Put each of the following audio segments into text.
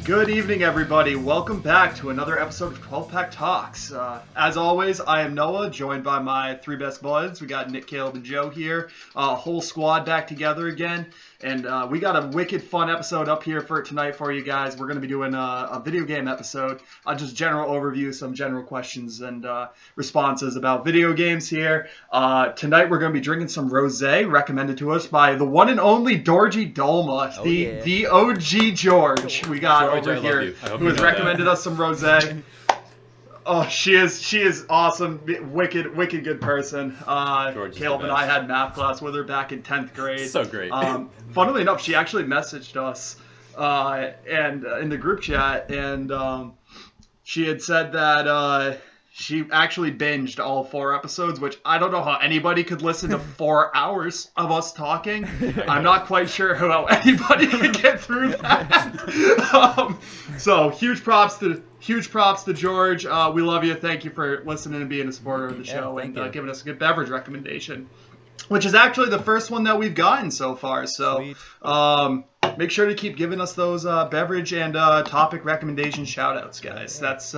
Good evening, everybody. Welcome back to another episode of 12 Pack Talks. As always, I am Noah, joined by my three best buds. We got Nick, Caleb, and Joe here. Whole squad back together again. And we got a wicked fun episode up here for tonight for you guys. We're going to be doing a video game episode. Just general overview, some general questions and responses about video games here. Tonight we're going to be drinking some rosé, recommended to us by the one and only Dorji Dolma, the OG George. We got George, over here who has recommended us some rosé. Oh, she is awesome, wicked good person. Caleb and I had math class with her back in 10th grade. So great. Funnily enough, she actually messaged us and in the group chat, and she had said that she actually binged all 4 episodes, which I don't know how anybody could listen to 4 hours of us talking. I'm not quite sure how anybody could get through that. So huge props to George. We love you. Thank you for listening and being a supporter of the show and giving us a good beverage recommendation, which is actually the first one that we've gotten so far. So make sure to keep giving us those beverage and topic recommendation shout-outs, guys. That's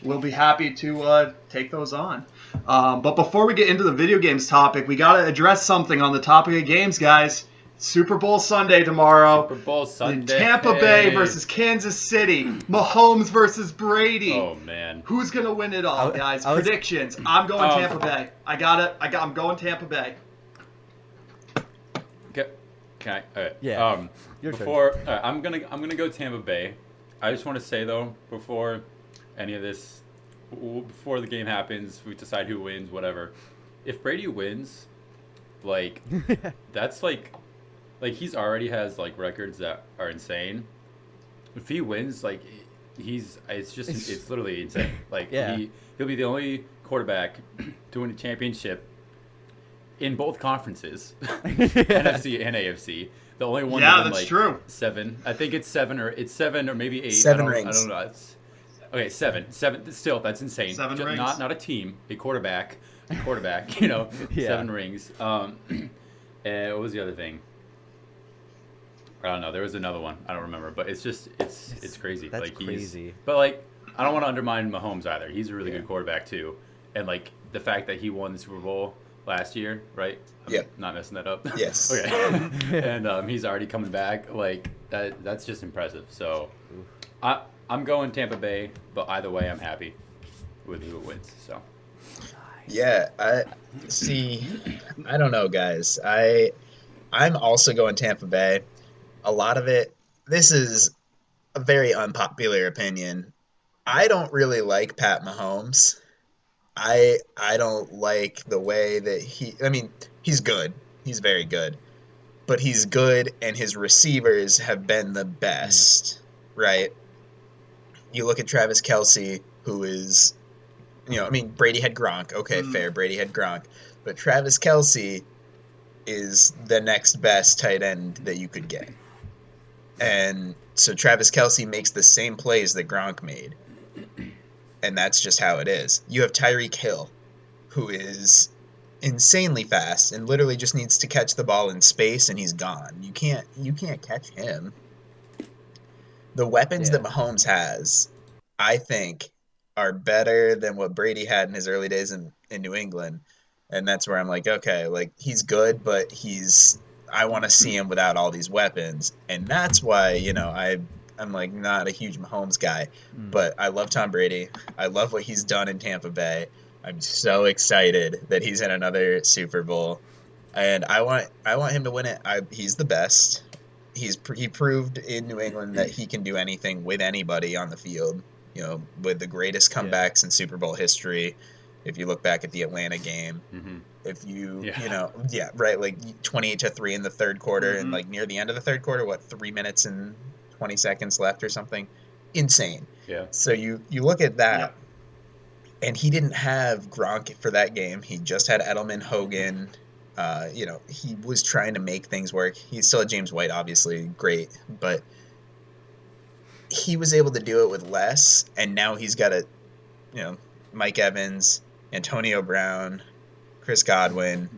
we'll be happy to take those on. But before we get into the video games topic, we got to address something on the topic of games, guys. Super Bowl Sunday tomorrow. Super Bowl Sunday. Tampa Bay versus Kansas City. Mahomes versus Brady. Oh, man. Who's going to win it all, guys? Predictions. I'm going Tampa Bay. I'm going Tampa Bay. Can I? All right. Yeah. I'm gonna go Tampa Bay. I just want to say though, before any of this, before the game happens, we decide who wins, whatever. If Brady wins, like that's like he's already has like records that are insane. If he wins, like it's literally insane. Like he'll be the only quarterback to win a championship in both conferences, NFC and AFC. The only one that won, that's true. 7. I think it's 7 or maybe 8. 7 rings. I don't know. Okay, 7. Still, that's insane. 7 rings. Not a team, a quarterback. You know, 7 rings. And what was the other thing? I don't know. There was another one. I don't remember. But it's crazy. That's crazy. But like, I don't want to undermine Mahomes either. He's a really good quarterback too. And like the fact that he won the Super Bowl last year, right? Yeah. Not messing that up. Yes. Okay. And he's already coming back. Like that's just impressive. So I'm going Tampa Bay, but either way, I'm happy with who wins. So. Yeah, I don't know, guys. I'm also going Tampa Bay. A lot of it. This is a very unpopular opinion. I don't really like Pat Mahomes. I don't like the way that he's good. He's very good. But he's good, and his receivers have been the best, right? You look at Travis Kelce, who is, Brady had Gronk. Okay, fair. Brady had Gronk. But Travis Kelce is the next best tight end that you could get. And so Travis Kelce makes the same plays that Gronk made. And that's just how it is. You have Tyreek Hill, who is insanely fast and literally just needs to catch the ball in space and he's gone. You can't catch him. The weapons that Mahomes has, I think, are better than what Brady had in his early days in New England. And that's where I'm like, okay, like he's good, but I want to see him without all these weapons. And that's why, I'm like not a huge Mahomes guy, but I love Tom Brady. I love what he's done in Tampa Bay. I'm so excited that he's in another Super Bowl, and I want him to win it. He's the best. He proved in New England that he can do anything with anybody on the field. With the greatest comebacks in Super Bowl history. If you look back at the Atlanta game, if you right, like 28-3 in the third quarter, and like near the end of the third quarter, 3 minutes and 20 seconds left or something, insane. Yeah. So you look at that, and he didn't have Gronk for that game. He just had Edelman, Hogan. He was trying to make things work. He still had James White, obviously great, but he was able to do it with less. And now he's got Mike Evans, Antonio Brown, Chris Godwin,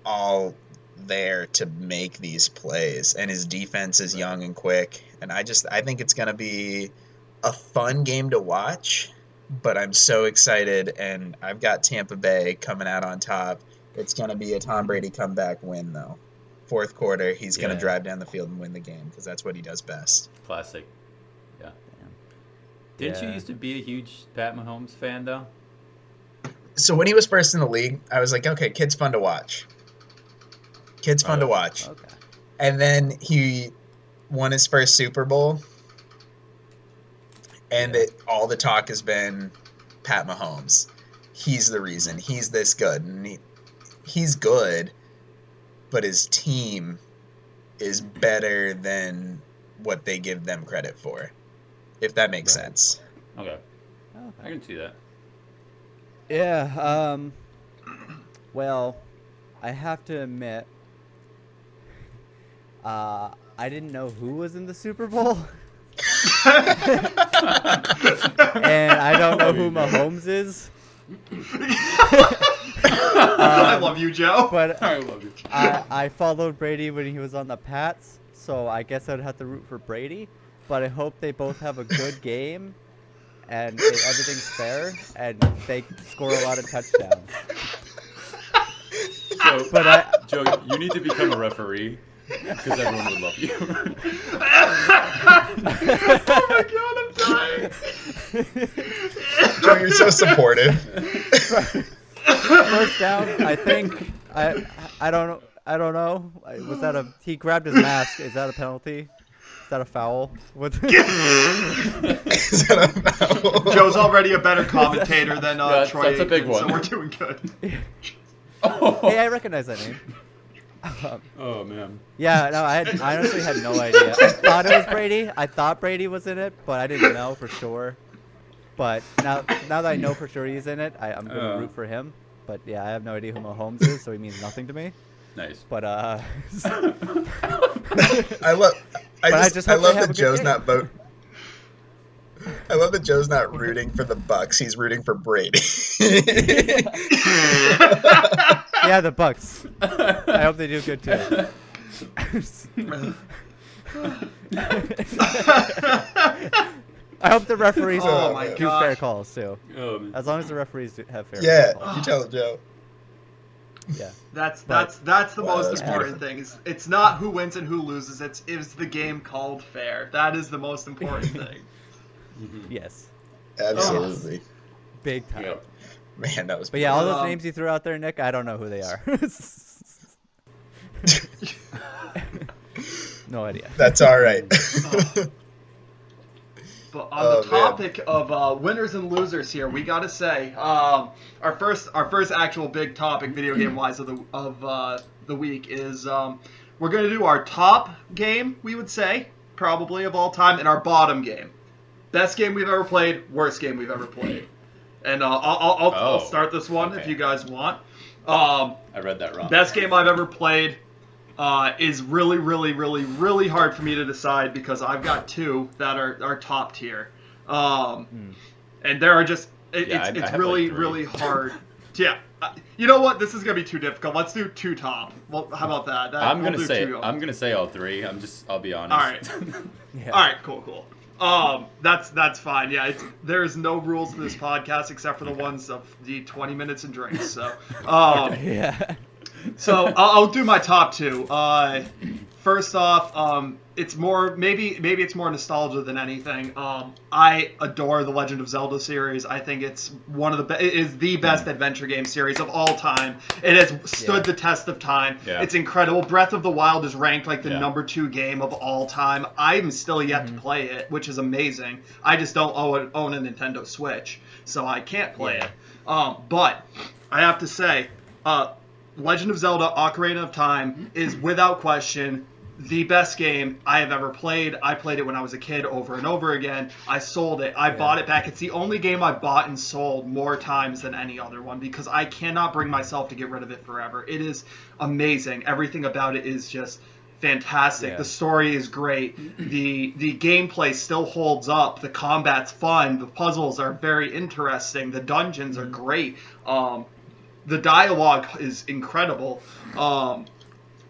all there to make these plays, and his defense is young and quick. And I think it's going to be a fun game to watch, but I'm so excited, and I've got Tampa Bay coming out on top. It's going to be a Tom Brady comeback win, though. Fourth quarter, he's going to drive down the field and win the game because that's what he does best. Classic. Yeah. Didn't you used to be a huge Pat Mahomes fan, though? So when he was first in the league, I was like, okay, kid's fun to watch. Kid's fun to watch. Okay. And then he won his first Super Bowl, and all the talk has been Pat Mahomes. He's the reason. He's this good. And he's good, but his team is better than what they give them credit for, if that makes sense. Okay. I can see that. Yeah, well, I have to admit, I didn't know who was in the Super Bowl. And I don't know who Mahomes is. I love you, Joe. But I love you. I followed Brady when he was on the Pats, so I guess I'd have to root for Brady. But I hope they both have a good game, and everything's fair, and they score a lot of touchdowns. Joe, you need to become a referee because everyone would love you. Oh my god, I'm dying. Joe, you're so supportive. First down, I think. I don't know. Was that he grabbed his mask? Is that a penalty? Is that a foul? What? Is that a foul? Joe's already a better commentator than Troy. That's a big Aikman, one. So we're doing good. Hey, I recognize that name. Oh man. Yeah, no, I honestly had no idea. I thought it was Brady. I thought Brady was in it, but I didn't know for sure. But now that I know for sure he's in it, I'm gonna root for him. But yeah, I have no idea who Mahomes is, so he means nothing to me. Nice. But I love that Joe's not vote. I love that Joe's not rooting for the Bucks. He's rooting for Brady. Yeah, the Bucks. I hope they do good too. I hope the referees do fair calls too. As long as the referees have fair calls. You tell Joe. Yeah. That's the most important thing. It's not who wins and who loses. Is the game called fair? That is the most important thing. Yes. Absolutely. Big time. Yep. Man, that was. But yeah, all those names you threw out there, Nick, I don't know who they are. No idea. That's all right. But on the topic of winners and losers here, we gotta say our first actual big topic, video game wise, of the week is we're gonna do our top game, we would say, probably of all time, and our bottom game, best game we've ever played, worst game we've ever played. And I'll start this one if you guys want. I read that wrong. Best game I've ever played is really, really, really, really hard for me to decide because I've got two that are top tier. And there are just it's really, like really hard. Yeah. You know what? This is gonna be too difficult. Let's do two top. Well, how about that? I'm gonna say all three. I'll be honest. All right. All right. Cool. That's fine. Yeah, there's no rules in this podcast except for the ones of the 20 minutes and drinks. So, yeah. So I'll do my top two. First off, it's more maybe it's more nostalgia than anything. I adore the Legend of Zelda series. I think it's it is the best adventure game series of all time. It has stood the test of time. Yeah. It's incredible. Breath of the Wild is ranked like the number 2 game of all time. I'm still yet to play it, which is amazing. I just don't own a Nintendo Switch, so I can't play it. But I have to say, Legend of Zelda: Ocarina of Time is without question the best game I have ever played. I played it when I was a kid over and over again. I sold it. I bought it back. It's the only game I bought and sold more times than any other one because I cannot bring myself to get rid of it forever. It is amazing. Everything about it is just fantastic. The story is great. The gameplay still holds up. The combat's fun. The puzzles are very interesting. The dungeons are great. The dialogue is incredible.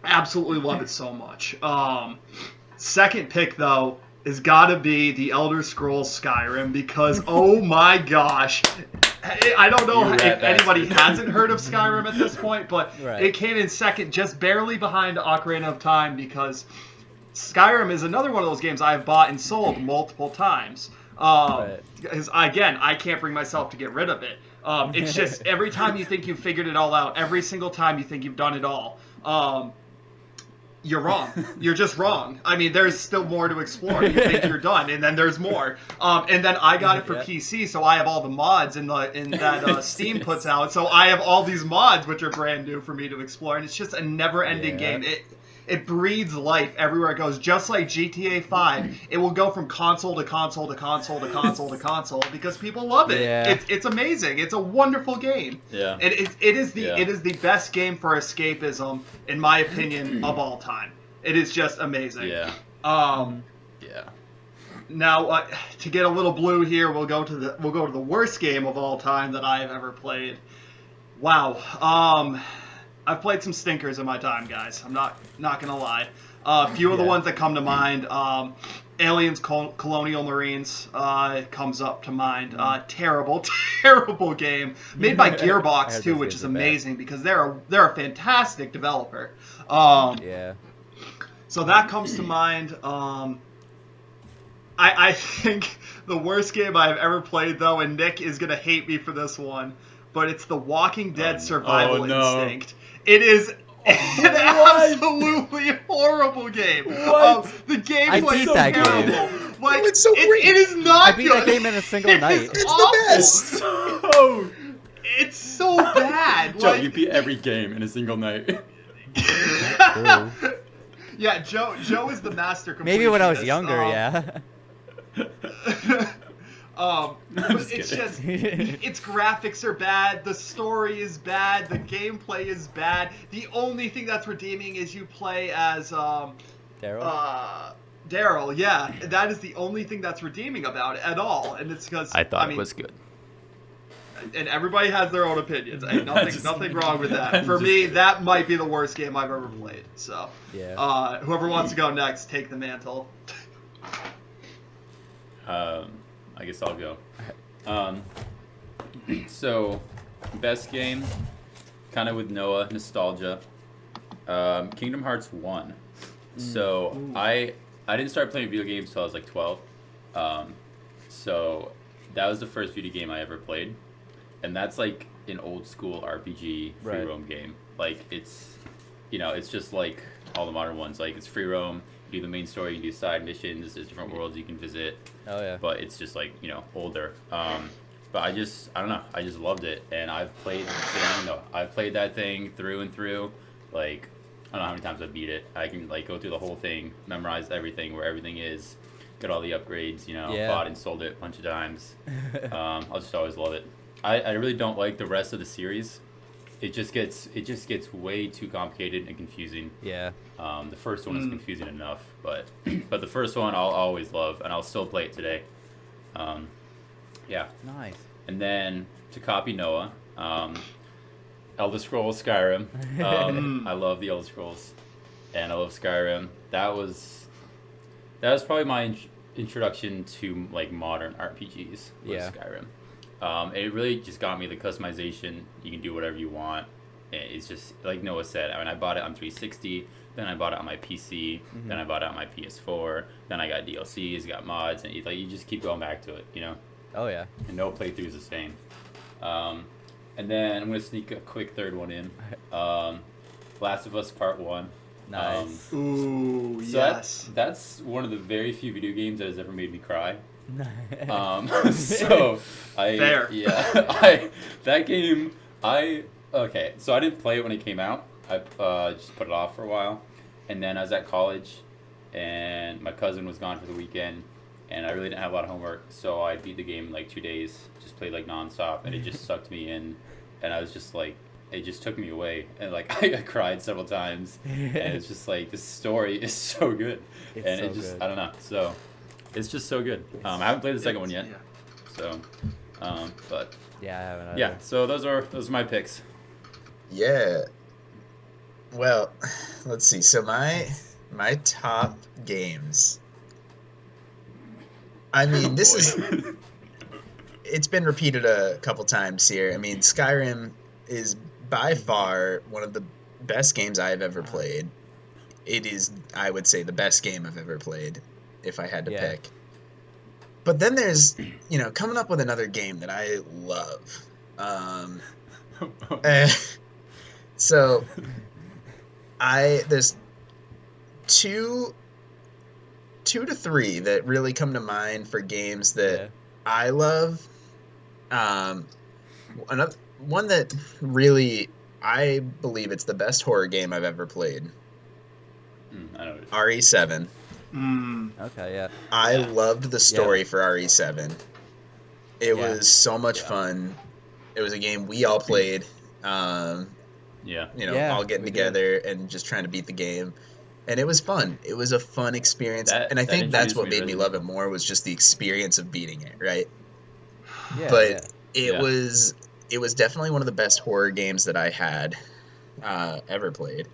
Absolutely love it so much. Second pick though is gotta be the Elder Scrolls Skyrim because oh my gosh, I don't know You if rat anybody bastard. hasn't heard of Skyrim at this point, but Right. it came in second, just barely behind Ocarina of Time because Skyrim is another one of those games I've bought and sold multiple times. Right. Because again, I can't bring myself to get rid of it. It's just every time you think you've figured it all out, every single time you think you've done it all, you're wrong. You're just wrong. I mean, there's still more to explore. You think you're done, and then there's more. And then I got it for Yeah. PC, so I have all the mods in that Steam puts out. So I have all these mods which are brand new for me to explore, and it's just a never-ending Yeah. game. It breathes life everywhere it goes. Just like GTA 5, it will go from console to console to console to console to console because people love it. Yeah. It's amazing. It's a wonderful game. Yeah. And it is Yeah. the best game for escapism, in my opinion, of all time. It is just amazing. Yeah. Yeah. Now, to get a little blue here, we'll go to the worst game of all time that I have ever played. Wow. I've played some stinkers in my time, guys. I'm not gonna lie. A few of the Yeah. ones that come to mind. Aliens Colonial Marines comes up to mind. Terrible, terrible game. Made by I Gearbox heard too, those which games is are bad. amazing because they're a fantastic developer. Yeah. So that comes to mind. I think the worst game I've ever played, though, and Nick is going to hate me for this one, but it's the Walking Dead Survival Oh, no. Instinct. It is an absolutely horrible game. What? The I gameplay beat is that game. terrible. Like, Oh, it's so great. it is not I beat good. that game in a single It night. is It's the awful. best. Oh, It's so bad. Joe, like, you beat every game in a single night. True. Yeah, Joe is the master. Maybe when I was completionist. younger, yeah. But just it's kidding. just its graphics are bad, the story is bad, the gameplay is bad. The only thing that's redeeming is you play as Daryl. Daryl. Yeah, that is the only thing that's redeeming about it at all, and it's because good. And everybody has their own opinions. Ain't Just- nothing wrong with that. I'm For just me, kidding. that might be the worst game I've ever played. So, Yeah. whoever wants to go next, take the mantle. I guess I'll go. So, best game, kind of with Noah, nostalgia. Kingdom Hearts 1. So, I didn't start playing video games until I was like 12. So, that was the first video game I ever played. And that's like an old school RPG free Right. roam game. Like, it's, it's just like all the modern ones. Like, it's free roam. You do the main story, you do side missions, there's different worlds you can visit. Oh yeah. But it's just like older. But I don't know. I just loved it, and I've played that thing through and through. Like, I don't know how many times I beat it. I can like go through the whole thing, memorize everything, where everything is, get all the upgrades. Yeah. Bought and sold it a bunch of times. I'll just always love it. I really don't like the rest of the series. It just gets way too complicated and confusing. Yeah. The first one is confusing enough, but the first one I'll always love, and I'll still play it today. Yeah. Nice. And then to copy Noah, Elder Scrolls Skyrim. I love the Elder Scrolls, and I love Skyrim. That was probably my introduction to like modern RPGs. Was Yeah. Skyrim. It really just got me the customization. You can do whatever you want. It's just like Noah said. I mean, I bought it on 360. Then I bought it on my PC. Then I bought it on my PS4. Then I got DLCs, got mods, and you just keep going back to it, Oh yeah. And no playthrough is the same. And then I'm gonna sneak a quick third one in. Last of Us Part 1. Nice. Ooh, So yes. that's one of the very few video games that has ever made me cry. Nice. So Fair. that game okay. So I didn't play it when it came out. I just put it off for a while, and then I was at college, and my cousin was gone for the weekend, and I really didn't have a lot of homework, so I beat the game in like 2 days. Just played like nonstop, and it just sucked me in, and I was just like, it just took me away, and like I cried several times, and it's just like this story is so good, It's and so it just good. I don't know, so it's just so good. I haven't played the second one yet, Yeah. so but Yeah, I haven't. yeah, either. so those are my picks. Yeah. Well, let's see. So my top games. I mean, this is it's been repeated a couple times here. I mean, Skyrim is by far one of the best games I have ever played. It is, I would say, the best game I've ever played, if I had to Yeah. pick. But then there's, coming up with another game that I love. So there's two to three that really come to mind for games that Yeah. I love. Another one that really, I believe it's the best horror game I've ever played. I know. RE7. Okay, yeah. I Yeah. loved the story Yeah. for RE7. It Yeah. was so much Yeah. fun. It was a game we all played. Yeah. Yeah, All getting we did. together and just trying to beat the game. And it was fun. It was a fun experience. And I That think that's introduced what me made me really love it more, was just the experience of beating it, right? Yeah, But yeah. it Yeah. was definitely one of the best horror games that I had ever played.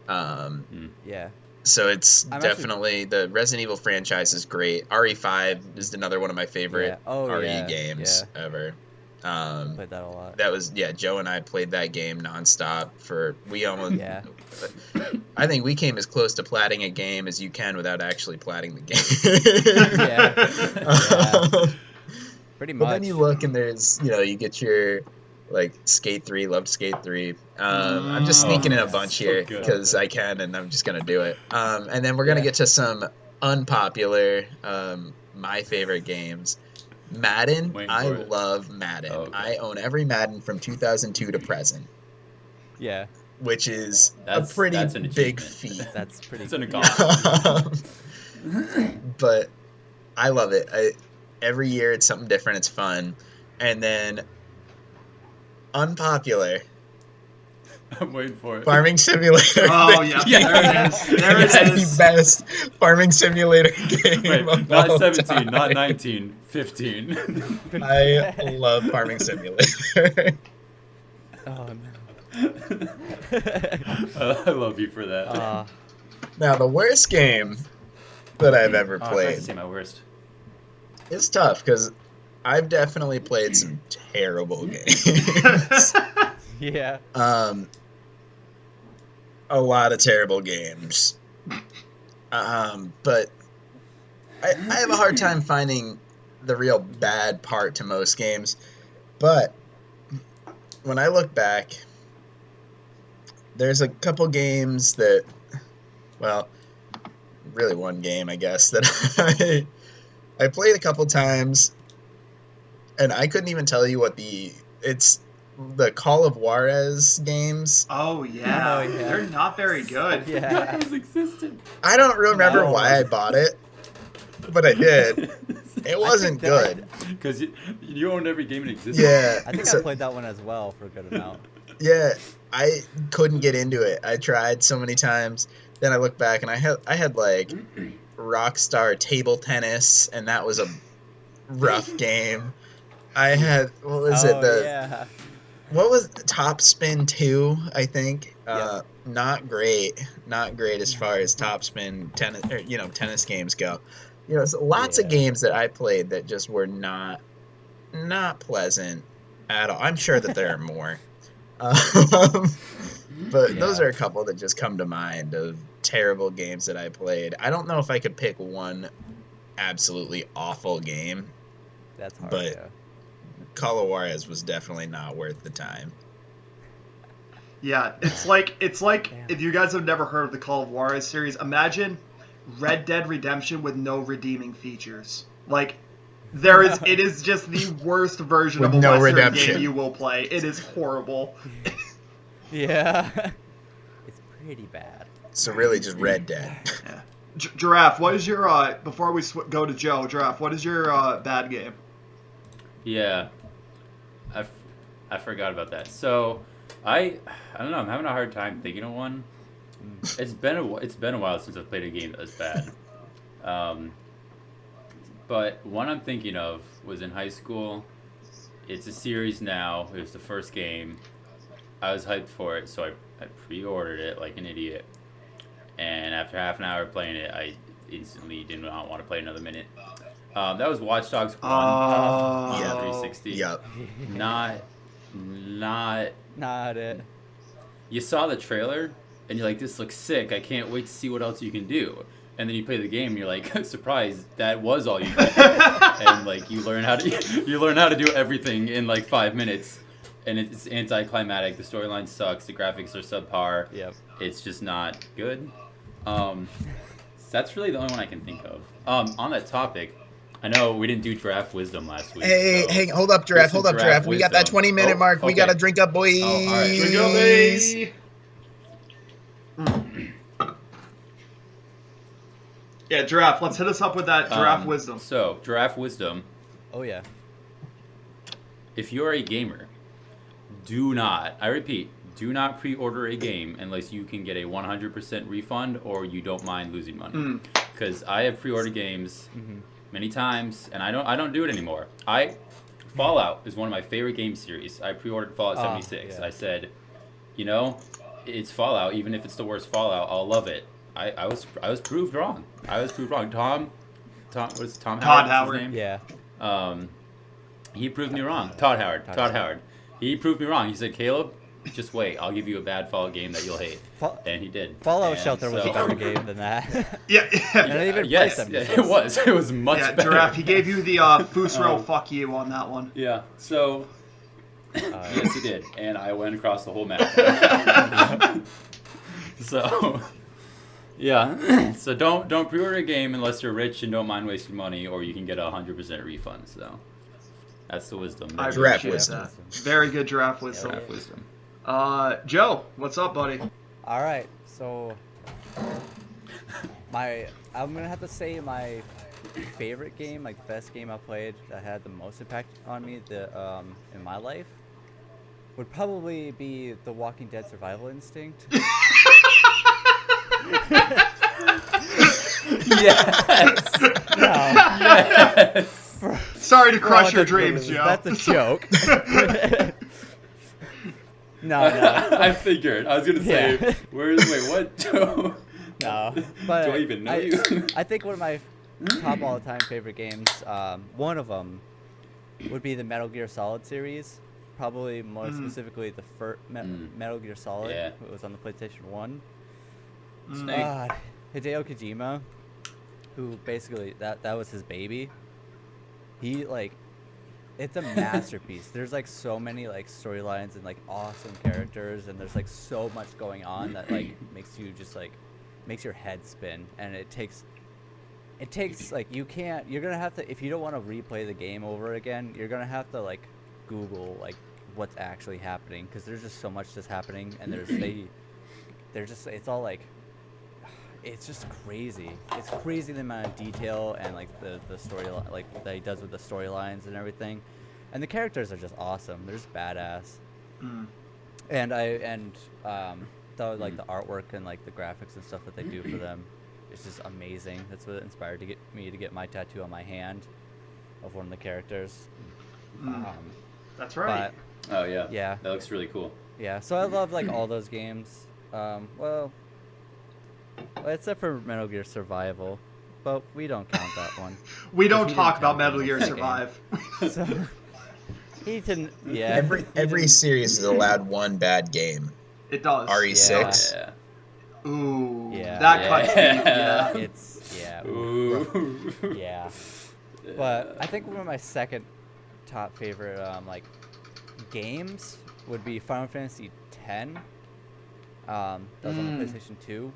Yeah. So it's I'm actually- definitely the Resident Evil franchise is great. RE5 is another one of my favorite Yeah. Oh, RE yeah. games ever. Played that a lot. That was Joe and I played that game nonstop we almost Yeah. I think we came as close to platting a game as you can without actually platting the game. Yeah. Pretty But much. then you look and there's you get your like Skate 3, loved Skate 3. I'm just sneaking in a bunch so here good. because I can and I'm just gonna do it. And then we're gonna Yeah. get to some unpopular, my favorite games. Madden. Waiting I for it. love Madden. Oh, okay. I own every Madden from 2002 to present, Yeah. which is That's a pretty an big achievement. feat. That's pretty It's an cool. accomplishment. But I love it. Every year it's something different. It's fun. And then unpopular I'm waiting for it. Farming Simulator. Oh, yeah. Yeah. There it is. There It's it the is. best Farming Simulator game Wait, of not all 17, time. not 19, 15. I love Farming Simulator. Oh no. I love you for that. Now, the worst game that I've ever Oh, I tried to played say my worst. is tough because I've definitely played some terrible games. Yeah. A lot of terrible games. But I have a hard time finding the real bad part to most games. But when I look back, there's a couple games that, well, really one game, I guess, that I played a couple times, and I couldn't even tell you it's the Call of Juarez games. Oh, yeah. Oh, yeah. They're not very good. Yeah. Those existed. I don't remember No. why I bought it, but I did. It wasn't good. Because you owned every game in existence. Yeah. I think so- I played that one as well for a good amount. Yeah, I couldn't get into it. I tried so many times. Then I look back and I had like Rockstar Table Tennis, and that was a rough game. I had what was it? Yeah. What was Top Spin 2, I think. Yep. Not great as far as Top Spin tennis, tennis games go. So lots of Yeah. games that I played that just were not pleasant at all. I'm sure that there are more. But those Yeah. are a couple that just come to mind of terrible games that I played. I don't know if I could pick one absolutely awful game. That's hard. But- Yeah. Call of Juarez was definitely not worth the time. Yeah, it's like Damn. if you guys have never heard of the Call of Juarez series, imagine Red Dead Redemption with no redeeming features. Like it is just the worst version With of a no Western redemption. game you will play. It is horrible. Yeah. It's pretty bad. So really just Red Dead. Yeah. Giraffe, what is your before we go to Joe, Giraffe, what is your bad game? Yeah, I forgot about that. So I don't know. I'm having a hard time thinking of one. It's been a while since I've played a game that was bad. But one I'm thinking of was in high school. It's a series now. It was the first game. I was hyped for it, so I pre-ordered it like an idiot. and after half an hour playing it, I instantly did not want to play another minute. That was Watch Dogs 1 on Yeah. 360. Yep. Not. Not it. You saw the trailer, and you're like, "This looks sick. I can't wait to see what else you can do." And then you play the game, and you're like, "Surprised! That was all you could do." And like you learn how to do everything in like 5 minutes, and it's anticlimactic. The storyline sucks. The graphics are subpar. Yep. It's just not good. That's really the only one I can think of. On that topic, I know we didn't do draft wisdom last week. Hey, so hey, hold up, Giraffe. here's some Hold up, Giraffe. We got that wisdom. 20-minute mark. We okay. got to drink up, boys. Oh, all right. Here we go, baby. Yeah, Giraffe, let's hit us up with that Giraffe wisdom. So, giraffe wisdom. Oh yeah. If you're a gamer, do not, I repeat, do not pre-order a game unless you can get a 100% refund or you don't mind losing money. Because I have pre-ordered games many times, and I don't do it anymore. Fallout is one of my favorite game series. I pre-ordered Fallout 76. yeah. I said, it's Fallout. Even if it's the worst Fallout, I'll love it. I was proved wrong. Todd Howard. His name? Yeah. He proved me wrong. Todd Howard. He proved me wrong. He said, Caleb, just wait. I'll give you a bad Fallout game that you'll hate. And he did. Fallout And Shelter was a so- better game than that. Yeah, And I even Yes, played yeah, 76. it was. It was much yeah, better. Giraffe, he gave you the Fusro fuck you on that one. Yeah, so... yes, he did. And I went across the whole map. So... Yeah, so don't pre-order a game unless you're rich and don't mind wasting money, or you can get a 100% refund. So that's the wisdom. I Giraffe appreciate wisdom. that. Very good Giraffe wisdom. Giraffe wisdom. Joe, what's up, buddy? All right, so I'm gonna have to say my favorite game, like the best game I played that had the most impact on me, in my life, would probably be The Walking Dead Survival Instinct. Yes. No, Yes. Sorry to crush your that's dreams, a- Joe. That's a joke. No. I figured. I was gonna say, Yeah. wait, what? Joe? No, but Do I even know you? I think one of my top all-time favorite games, one of them, would be the Metal Gear Solid series. Probably more specifically the first Metal Gear Solid. Yeah. It was on the PlayStation 1. Snake. Hideo Kojima, who basically that was his baby. He it's a masterpiece. There's like so many like storylines and like awesome characters, and there's like so much going on that like makes you just like makes your head spin, and it takes like you're gonna have to, if you don't want to replay the game over again, you're gonna have to like Google like what's actually happening, because there's just so much that's happening, and it's all like, it's just crazy. It's crazy the amount of detail and like the story like that he does with the storylines and everything, and the characters are just awesome. They're just badass. And the artwork and like the graphics and stuff that they do for them, it's just amazing. That's what inspired me to get my tattoo on my hand of one of the characters. That's right. Oh yeah. Yeah. That looks really cool. Yeah, so I love like all those games. Well, except for Metal Gear Survival, but we don't count that one. We don't he talk didn't about count Metal it Gear as a Survive. So he didn't. Yeah. Every series is allowed one bad game. It does. RE6. Yeah. Ooh. Yeah. That cuts deep. Yeah. Yeah. It's Ooh. yeah. But I think one of my second top favorite like games would be Final Fantasy X. That was on the PlayStation 2.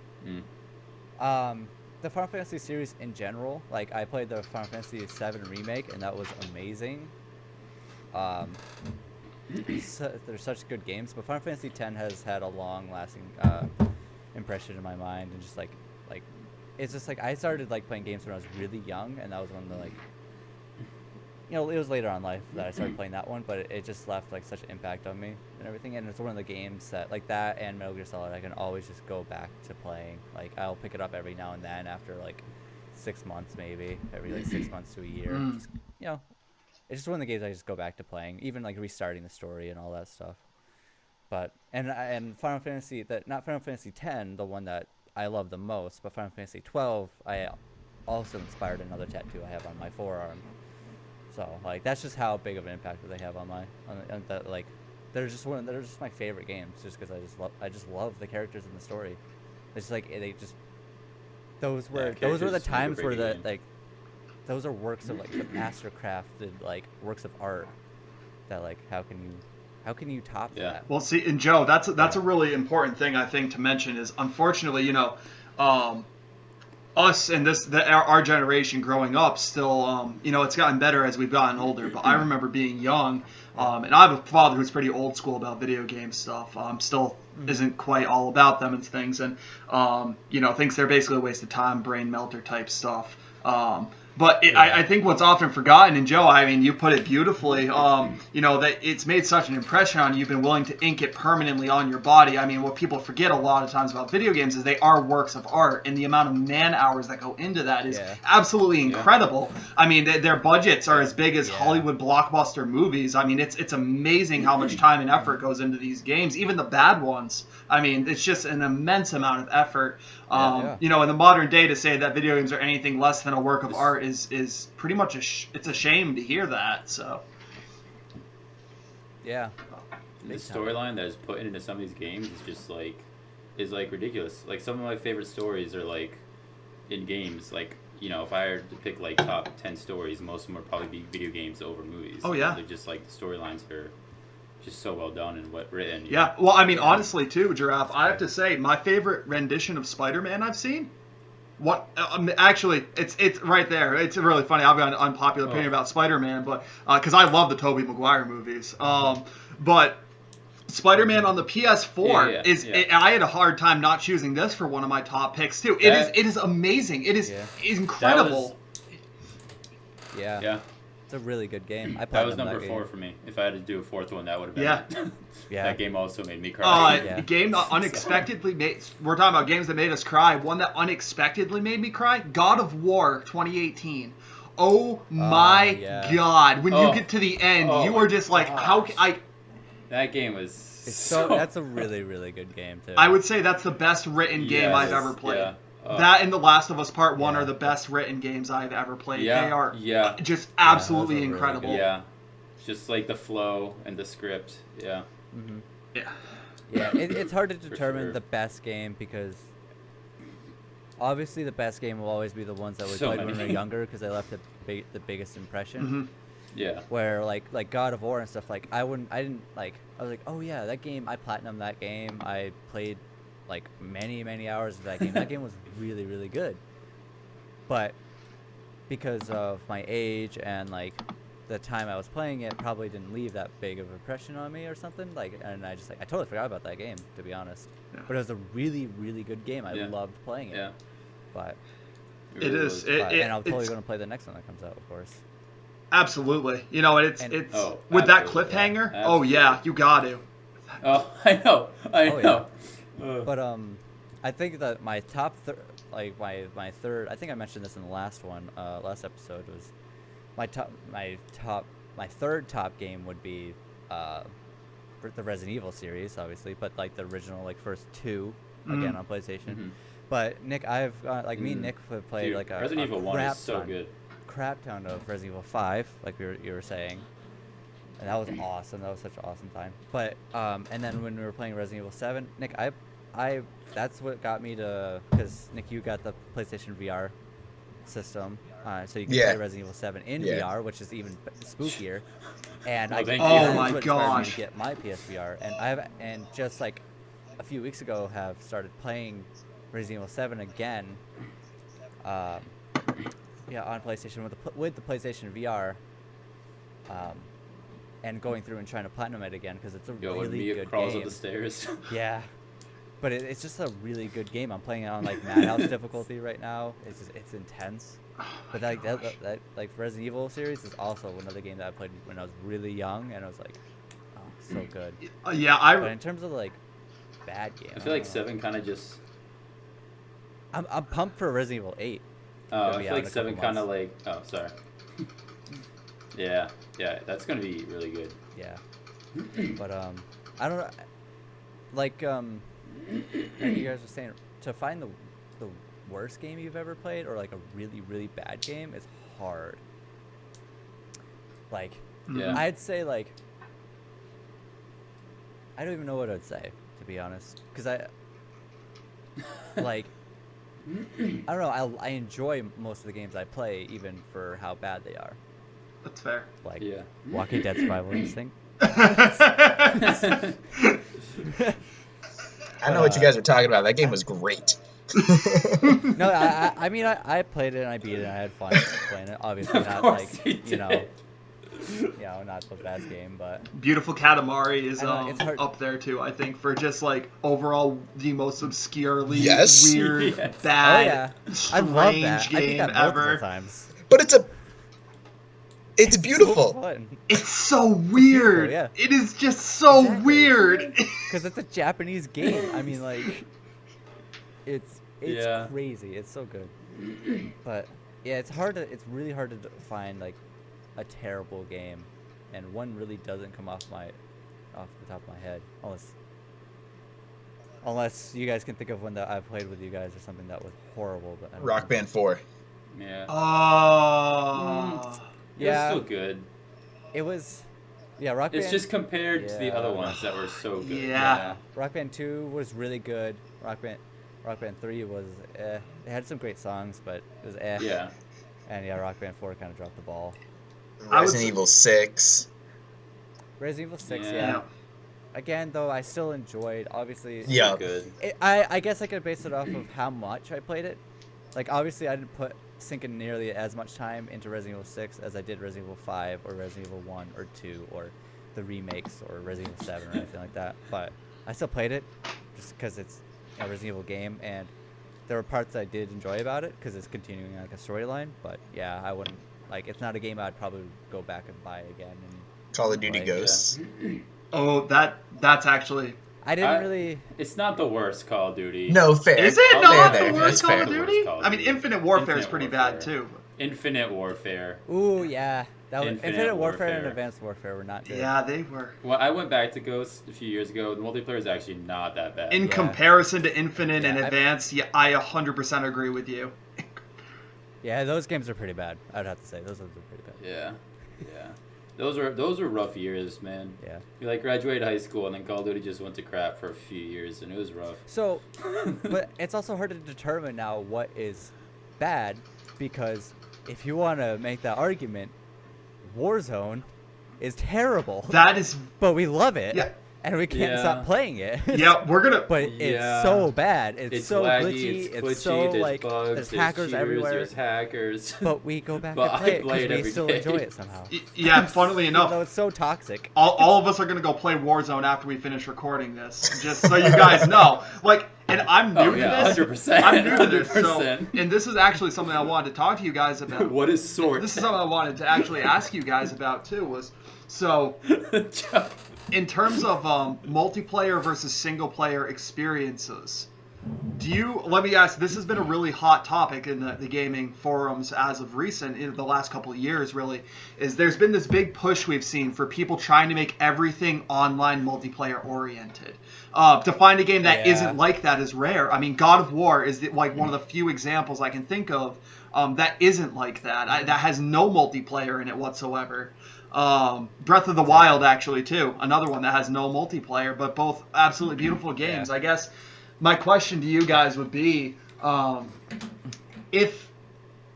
The Final Fantasy series in general, like I played the Final Fantasy VII remake, and that was amazing. They're such good games, but Final Fantasy X has had a long-lasting impression in my mind, and just like it's just like I started like playing games when I was really young, and that was one of the like, it was later on in life that I started playing that one, but it just left like such an impact on me and everything. And it's one of the games that like that and Metal Gear Solid I can always just go back to playing. Like I'll pick it up every now and then after like 6 months, maybe every like 6 months to a year. Just, it's just one of the games I just go back to playing, even like restarting the story and all that stuff. But and Final Fantasy, not Final Fantasy X, the one that I love the most. But Final Fantasy 12, I also inspired another tattoo I have on my forearm. So like that's just how big of an impact they have on that. Like they're just my favorite games, just because I just love the characters in the story. It's like they just those were the characters times make a where great the game. like those are works of like the master crafted like works of art that like how can you top Yeah. that? Well, see, and Joe, that's a really important thing I think to mention is unfortunately, us and our generation growing up still, it's gotten better as we've gotten older. But I remember being young, and I have a father who's pretty old school about video game stuff. Still isn't quite all about them and things, and thinks they're basically a waste of time, brain melter type stuff. But I think what's often forgotten, and Joe, I mean, you put it beautifully, that it's made such an impression on you, you've been willing to ink it permanently on your body. I mean, what people forget a lot of times about video games is they are works of art, and the amount of man hours that go into that is absolutely incredible. I mean, their budgets are as big as Hollywood blockbuster movies. I mean, it's amazing how much time and effort goes into these games, even the bad ones. I mean, it's just an immense amount of effort. In the modern day, to say that video games are anything less than a work of art is pretty much it's a shame to hear that. So Yeah. The storyline that is put into some of these games is ridiculous. Like some of my favorite stories are like in games. Like if I had to pick like top 10 stories, most of them would probably be video games over movies. Oh yeah. They're just like the storylines are just so well done and written. Yeah. Well, I mean, honestly, too, Giraffe, I have to say my favorite rendition of Spider-Man I've seen. Actually, it's right there. It's really funny. I'll be an unpopular opinion about Spider-Man, but because I love the Tobey Maguire movies. But Spider-Man on the PS4 I had a hard time not choosing this for one of my top picks too. It is amazing. It is incredible. Yeah. It's a really good game. That was number 4 for me. If I had to do a fourth one, that would have been it. That game also made me cry. Game that unexpectedly made. We're talking about games that made us cry. One that unexpectedly made me cry. God of War 2018. Oh my God! When you get to the end, you are just like, how can I? That game was. That's a really, really good game too. I would say that's the best written game I've ever played. That and The Last of Us Part 1 are the best written games I've ever played. They are just absolutely incredible. Really just like the flow and the script. Yeah. Mm-hmm. Yeah. It's hard to determine the best game because obviously the best game will always be the ones that we played when we were younger because they left the biggest impression. Mm-hmm. Yeah. Where like God of War and stuff, like I was like, oh yeah, that game, I platinumed that game. I played like many hours of that game. That game was really, really good. But because of my age and like the time I was playing it, probably didn't leave that big of an impression on me or something. Like, and I totally forgot about that game, to be honest. Yeah. But it was a really, really good game. I loved playing it. Yeah. But it is. And I'm totally going to play the next one that comes out, of course. Absolutely. It's with that cliffhanger. Yeah. Oh yeah, you got to. Oh, I know. Yeah. But I think that my top my third. I think I mentioned this in the last one. Last episode was my third top game would be the Resident Evil series, obviously, but like the original first two again on PlayStation. Mm-hmm. But Nick, me and Nick have played like a Resident Evil 1 is so good. Crap ton of Resident Evil 5, like you were saying, and that was awesome. That was such an awesome time. But and then when we were playing Resident Evil 7, Nick, I that's what got me to, because Nick, you got the PlayStation VR system, so you can play Resident Evil 7 in VR, which is even spookier. And my me gosh, to get my PSVR, and just like a few weeks ago have started playing Resident Evil 7 again. On PlayStation with the PlayStation VR, and going through and trying to platinum it again because it's a really good crawls game. up the stairs. Yeah, but it's just a really good game. I'm playing it on Madhouse difficulty right now. It's intense. But that Resident Evil series is also another game that I played when I was really young, and I was like, oh, so good. But in terms of bad game, I feel like 7 kind of just. I'm pumped for Resident Evil 8. I feel like 7 kind of oh, sorry. Yeah, that's gonna be really good. Yeah, but I don't know. Like you guys were saying, to find the worst game you've ever played or like a really really bad game is hard. Like, Yeah. I'd say like I don't even know what I'd say, to be honest, because I like I don't know. I enjoy most of the games I play, even for how bad they are. That's fair. Like Yeah. Walking Dead Survival Instinct. I know what you guys are talking about. That game was great. No, I mean I played it and I beat it and I had fun playing it. Obviously Of not course like you you know, did. not the best game, but Beautiful Katamari is I know, it's hard- up there too, I think, for just like overall the most obscurely Yes. weird, Yes. bad, oh yeah, I strange love that. I beat game that multiple ever. times. But it's So beautiful. fun It's so weird. yeah. It is just so Exactly. weird. because it's a Japanese game. I mean, like it's Yeah. crazy. It's so good. But yeah, it's really hard to find like a terrible game, and one really doesn't come off the top of my head, unless you guys can think of one that I've played with you guys or something that was horrible. But I don't Rock know. Band 4. Yeah. Oh. It Yeah, was still good. it was. Yeah, Rock It's Band. just compared to the Yeah. other ones that were so good. Yeah. Rock Band 2 was really good. Rock Band 3 was eh. It had some great songs, but it was eh. Yeah. And yeah, Rock Band 4 kind of dropped the ball. I would Resident say- Evil 6. Resident Evil 6, Yeah. yeah. Again, though, I still enjoyed. Obviously, Yeah. Good. I guess I could base it off of how much I played it. Like, obviously, I didn't sink in nearly as much time into Resident Evil 6 as I did Resident Evil 5 or Resident Evil 1 or 2 or the remakes or Resident Evil 7 or anything like that. But I still played it just because it's a Resident Evil game, and there were parts I did enjoy about it because it's continuing like a storyline. But yeah, I wouldn't like. It's not a game I'd probably go back and buy again. And Call of Duty Like, Ghosts. Oh, that's actually. I didn't I- really. It's not the worst Call of Duty. No, fair. Is it I'll not there, the that's worst Call of fair. Duty? Call of I mean, Duty. Infinite Warfare is Infinite pretty Warfare. bad too. Infinite Warfare. Ooh, yeah. That was Infinite Infinite Warfare and Warfare. Advanced Warfare were not good. Yeah, they were. Well, I went back to Ghost a few years ago. The multiplayer is actually not that bad. In Yeah. comparison to Infinite and Yeah, Advanced, yeah, I 100% agree with you. Yeah, those games are pretty bad. I'd have to say those are pretty bad. Yeah. Yeah. Those were rough years, man. Yeah. We like graduated high school and then Call of Duty just went to crap for a few years and it was rough. So, but it's also hard to determine now what is bad, because if you want to make that argument, Warzone is terrible. That is, But we love it. Yeah. And we can't Yeah. stop playing it. yeah, we're gonna. But Yeah. it's so bad. It's so laggy, glitchy. it's glitchy, so there's like bugs, there's there's hackers cheaters, everywhere. There's hackers. But we go back But and play I it play it because we every still day. enjoy it somehow. Yeah, funnily Even though enough, it's so toxic. all of us are gonna go play Warzone after we finish recording this, just so you guys know. Like, and I'm new Oh, to yeah, this. 100%. I'm new to this, so, 100%. and this is actually something I wanted to talk to you guys about. What is sort? This is something I wanted to actually ask you guys about too. So in terms of multiplayer versus single player experiences, let me ask, this has been a really hot topic in the gaming forums as of recent, in the last couple of years really, is there's been this big push we've seen for people trying to make everything online multiplayer oriented. To find a game that Yeah. isn't like that is rare. I mean, God of War is like one of the few examples I can think of that isn't like that, that has no multiplayer in it whatsoever. Breath of the Wild, actually, too. Another one that has no multiplayer, but both absolutely beautiful games. Yeah. I guess my question to you guys would be,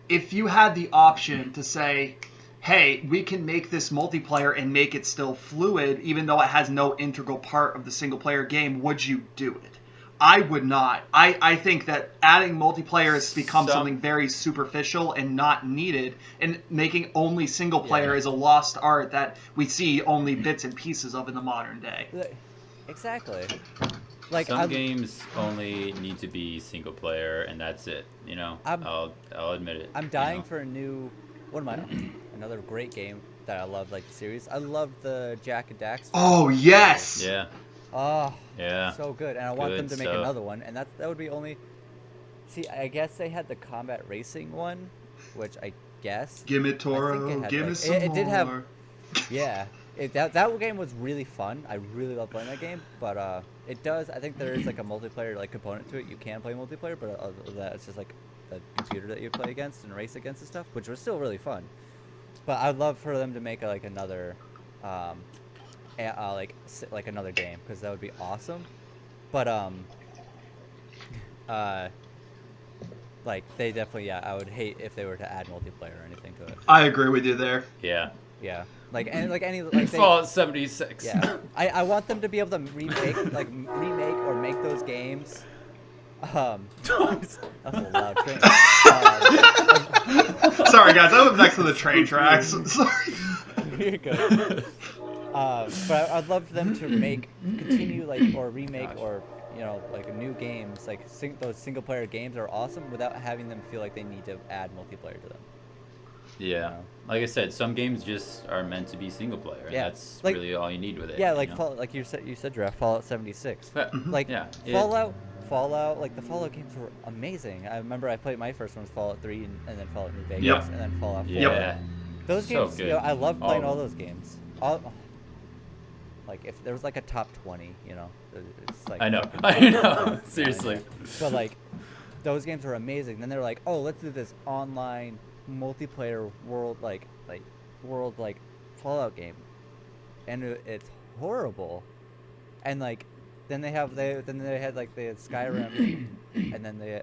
if you had the option to say, hey, we can make this multiplayer and make it still fluid, even though it has no integral part of the single-player game, would you do it? I would not. I think that adding multiplayer has become something very superficial and not needed, and making only single player is a lost art that we see only bits and pieces of in the modern day. Exactly. Like Some games only need to be single player and that's it. You know, I'll admit it. I'm dying for a new another great game that I love, like the series. I love the Jack and Dax. Oh yes. Yeah. Oh, Yeah. so good, and I want them Good to make stuff. another one, and that would be only. See, I guess they had the combat racing one, which I guess. Give me I think Toro. it had, Give me like- some it did have- more. Yeah, that game was really fun. I really loved playing that game, but it does. I think there is like a multiplayer like component to it. You can play multiplayer, but other than that, it's just like the computer that you play against and race against and stuff, which was still really fun. But I'd love for them to make like another, like another game, because that would be awesome. But like they definitely, I would hate if they were to add multiplayer or anything to it. I agree with you there. Yeah. Yeah, like any like they, Fallout 76. yeah, I want them to be able to remake or make those games. That was a loud train. Sorry, guys. I live next to the train tracks. Sorry. You're good. But I'd love for them to continue or remake or like new games. Like those single player games are awesome without having them feel like they need to add multiplayer to them. Yeah. Like I said, some games just are meant to be single player, and that's like, really all you need with it. Yeah, like like you said, Giraffe, Fallout 76. Like Fallout, like the Fallout games were amazing. I remember I played my first one was Fallout 3 and then Fallout New Vegas Yep. and then Fallout 4. Yeah. Those So games, good. I love playing all of those games. Like if there was like a top 20, it's like I know. fucking- I know. Seriously. But like those games were amazing. Then they're like, oh, let's do this online multiplayer world like Fallout game, and it's horrible. And like then they had like they had Skyrim, and then they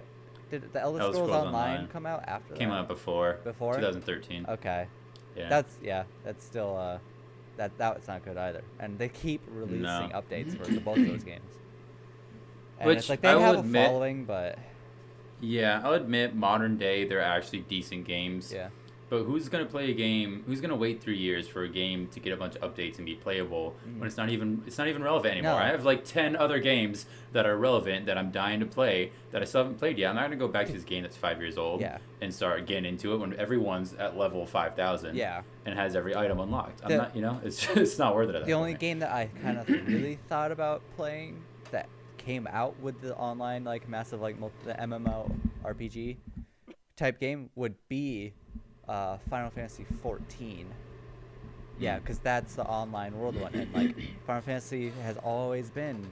did the Elder Scrolls Online come out after that? Came out before. Before? 2013. Okay. Yeah. That's still that's not good either. And they keep releasing No. updates for both of those games. And Which it's like they I will have admit- a following, but Yeah, I'll admit, modern day, they're actually decent games. yeah. But who's gonna play a game? Who's gonna wait 3 years for a game to get a bunch of updates and be playable when it's not even relevant anymore? No. I have like 10 other games that are relevant that I'm dying to play that I still haven't played yet. I'm not gonna go back to this game that's 5 years old Yeah. and start getting into it when everyone's at level 5,000 Yeah. and has every item unlocked. I'm The- not, it's just not worth it. At that The only point. game that I kind of really thought about playing that came out with the online like massive like the MMO RPG type game would be Final Fantasy 14. Yeah, because that's the online world one, and like Final Fantasy has always been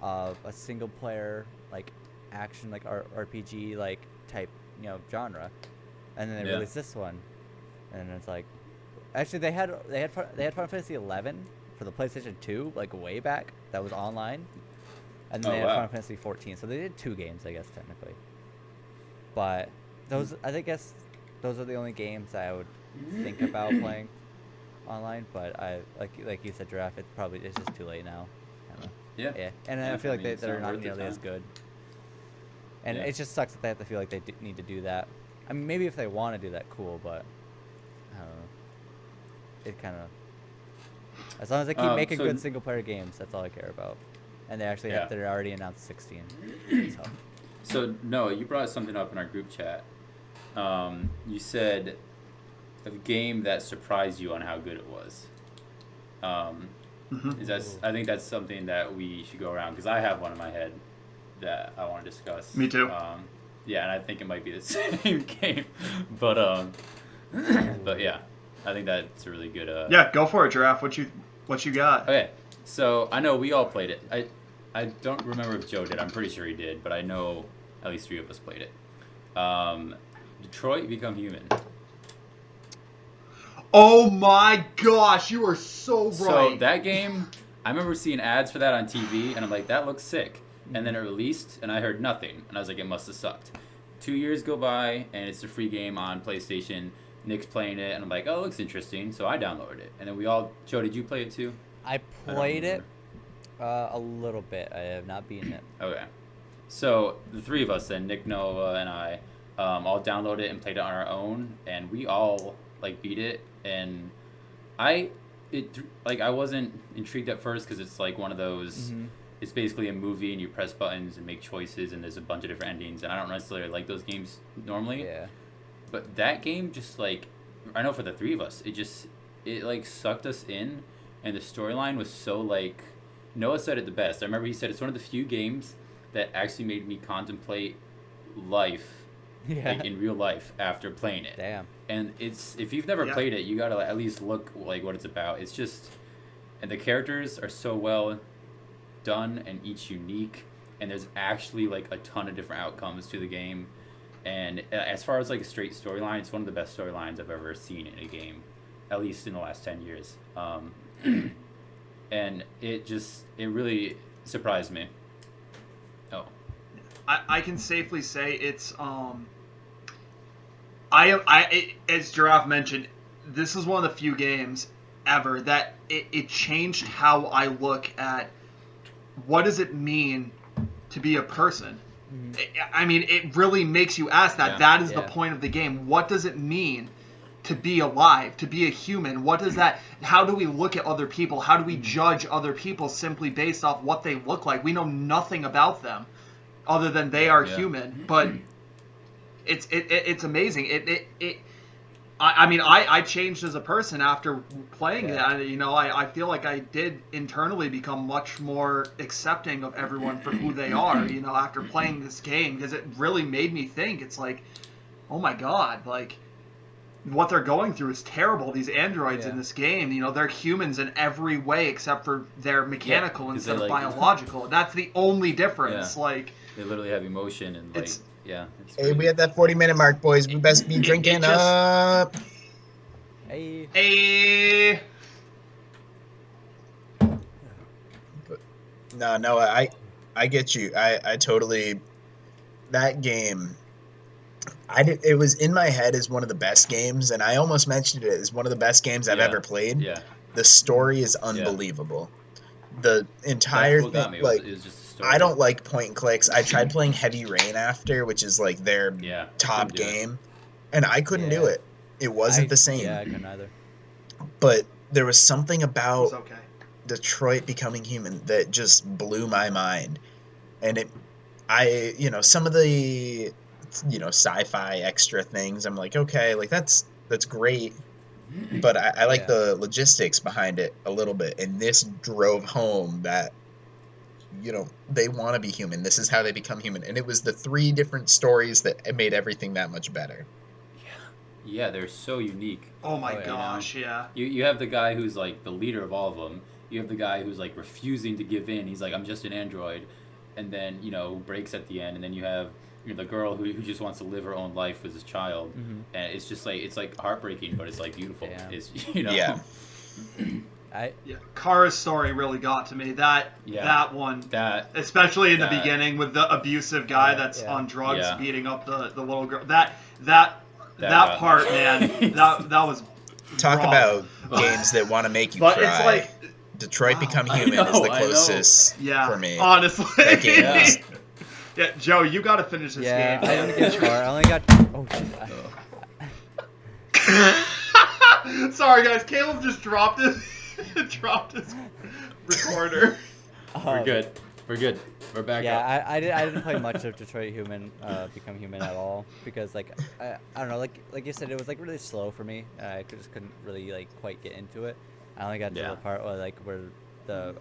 a single player like action like RPG like type genre, and then they Yeah. released this one, and it's like actually they had Final Fantasy 11 for the PlayStation 2 like way back that was online, and then Oh, they had wow. Final Fantasy 14, so they did 2 games I guess technically, but those guess those are the only games I would think about playing online, but I like you said, Giraffe, it's just too late now. Yeah. Yeah, and Yeah, I feel like it's they're not not worth the nearly as time. good. And Yeah. it just sucks that they have to feel like they need to do that. I mean, maybe if they want to do that, cool, but I don't know. It kind of, as long as they keep making so- good single player games, that's all I care about. And they actually Yeah. they're already announced 16. So So Noah, you brought something up in our group chat. You said a game that surprised you on how good it was. I think that's something that we should go around because I have one in my head that I want to discuss. Me too. Yeah, and I think it might be the same game, but yeah, I think that's a really good. Yeah, go for it, Giraffe. What you got? Okay, so I know we all played it. I don't remember if Joe did. I'm pretty sure he did, but I know at least 3 of us played it. Detroit Become Human. Oh my gosh, you are so right. So that game, I remember seeing ads for that on TV, and I'm like, that looks sick. And then it released, and I heard nothing, and I was like, it must have sucked. 2 years go by, and it's a free game on PlayStation. Nick's playing it, and I'm like, oh, it looks interesting, so I downloaded it. And then Joe, did you play it too? I don't played it remember. a little bit. I have not beaten it. Okay. So the 3 of us then, Nick, Noah, and I, all downloaded it and played it on our own, and we all beat it. And I wasn't intrigued at first because it's like one of those. It's basically a movie and you press buttons and make choices and there's a bunch of different endings, and I don't necessarily like those games normally. Yeah. But that game just I know for the 3 of us, it sucked us in, and the storyline was so Noah said it the best. I remember he said it's one of the few games that actually made me contemplate life Yeah. in real life after playing it. Damn. And if you've never Yeah. played it, you gotta at least look what it's about. It's just, and the characters are so well done and each unique, and there's actually like a ton of different outcomes to the game. And as far as like a straight storyline, it's one of the best storylines I've ever seen in a game, at least in the last 10 years. And it really surprised me. Oh. I can safely say it's as Giraffe mentioned, this is one of the few games ever that it changed how I look at what does it mean to be a person. I mean, it really makes you ask that. Yeah. That is the point of the game. What does it mean to be alive, to be a human? What does that, how do we look at other people? How do we judge other people simply based off what they look like? We know nothing about them other than they are human, but it's amazing. I changed as a person after playing that. You know, I feel like I did internally become much more accepting of everyone for who they are, you know, after playing this game, because it really made me think. It's like, oh my God, like, what they're going through is terrible. These androids in this game, you know, they're humans in every way except for they're mechanical instead of biological. That's the only difference. Yeah. Like, They literally have emotion and like, It's- it's Hey, we at that 40-minute mark, boys. We best be drinking just- up. Hey. No, I get you. I totally. That game, it was in my head as one of the best games, and I almost mentioned it as one of the best games I've ever played. Yeah. The story is unbelievable. The entire That's what got me. thing, like, it was just a story. I don't like point and clicks. I tried playing Heavy Rain after, which is like their top couldn't do it. game, and I couldn't do it. It wasn't the same. Yeah, I couldn't either. But there was something it about was okay. Detroit Becoming Human that just blew my mind. And some of the, sci-fi extra things, I'm like, okay, like that's great. But I like the logistics behind it a little bit. And this drove home that, they want to be human. This is how they become human. And it was the 3 different stories that made everything that much better. Yeah, they're so unique. Oh my gosh, yeah. You have the guy who's like the leader of all of them. You have the guy who's like refusing to give in. He's like, I'm just an android, and then breaks at the end. And then you have the girl who just wants to live her own life with his child, and it's just like heartbreaking, but it's like beautiful. Yeah. It's Yeah. Kara's story really got to me. That one, especially in the beginning with the abusive guy that's on drugs beating up the little girl. That part, man, that was Talk rough. about games that want to make you But cry. it's like, Detroit Become I Human is know, the I know. closest yeah, for me. honestly. That game is- Yeah, Joe, you got to finish this Yeah, game. I didn't get far. I only got. Oh shit. Sorry, guys. Caleb just dropped his recorder. We're good. We're back Yeah, up. I didn't play much of Detroit Become Human at all because I don't know, like you said, it was like really slow for me. I just couldn't really like quite get into it. I only got to the part where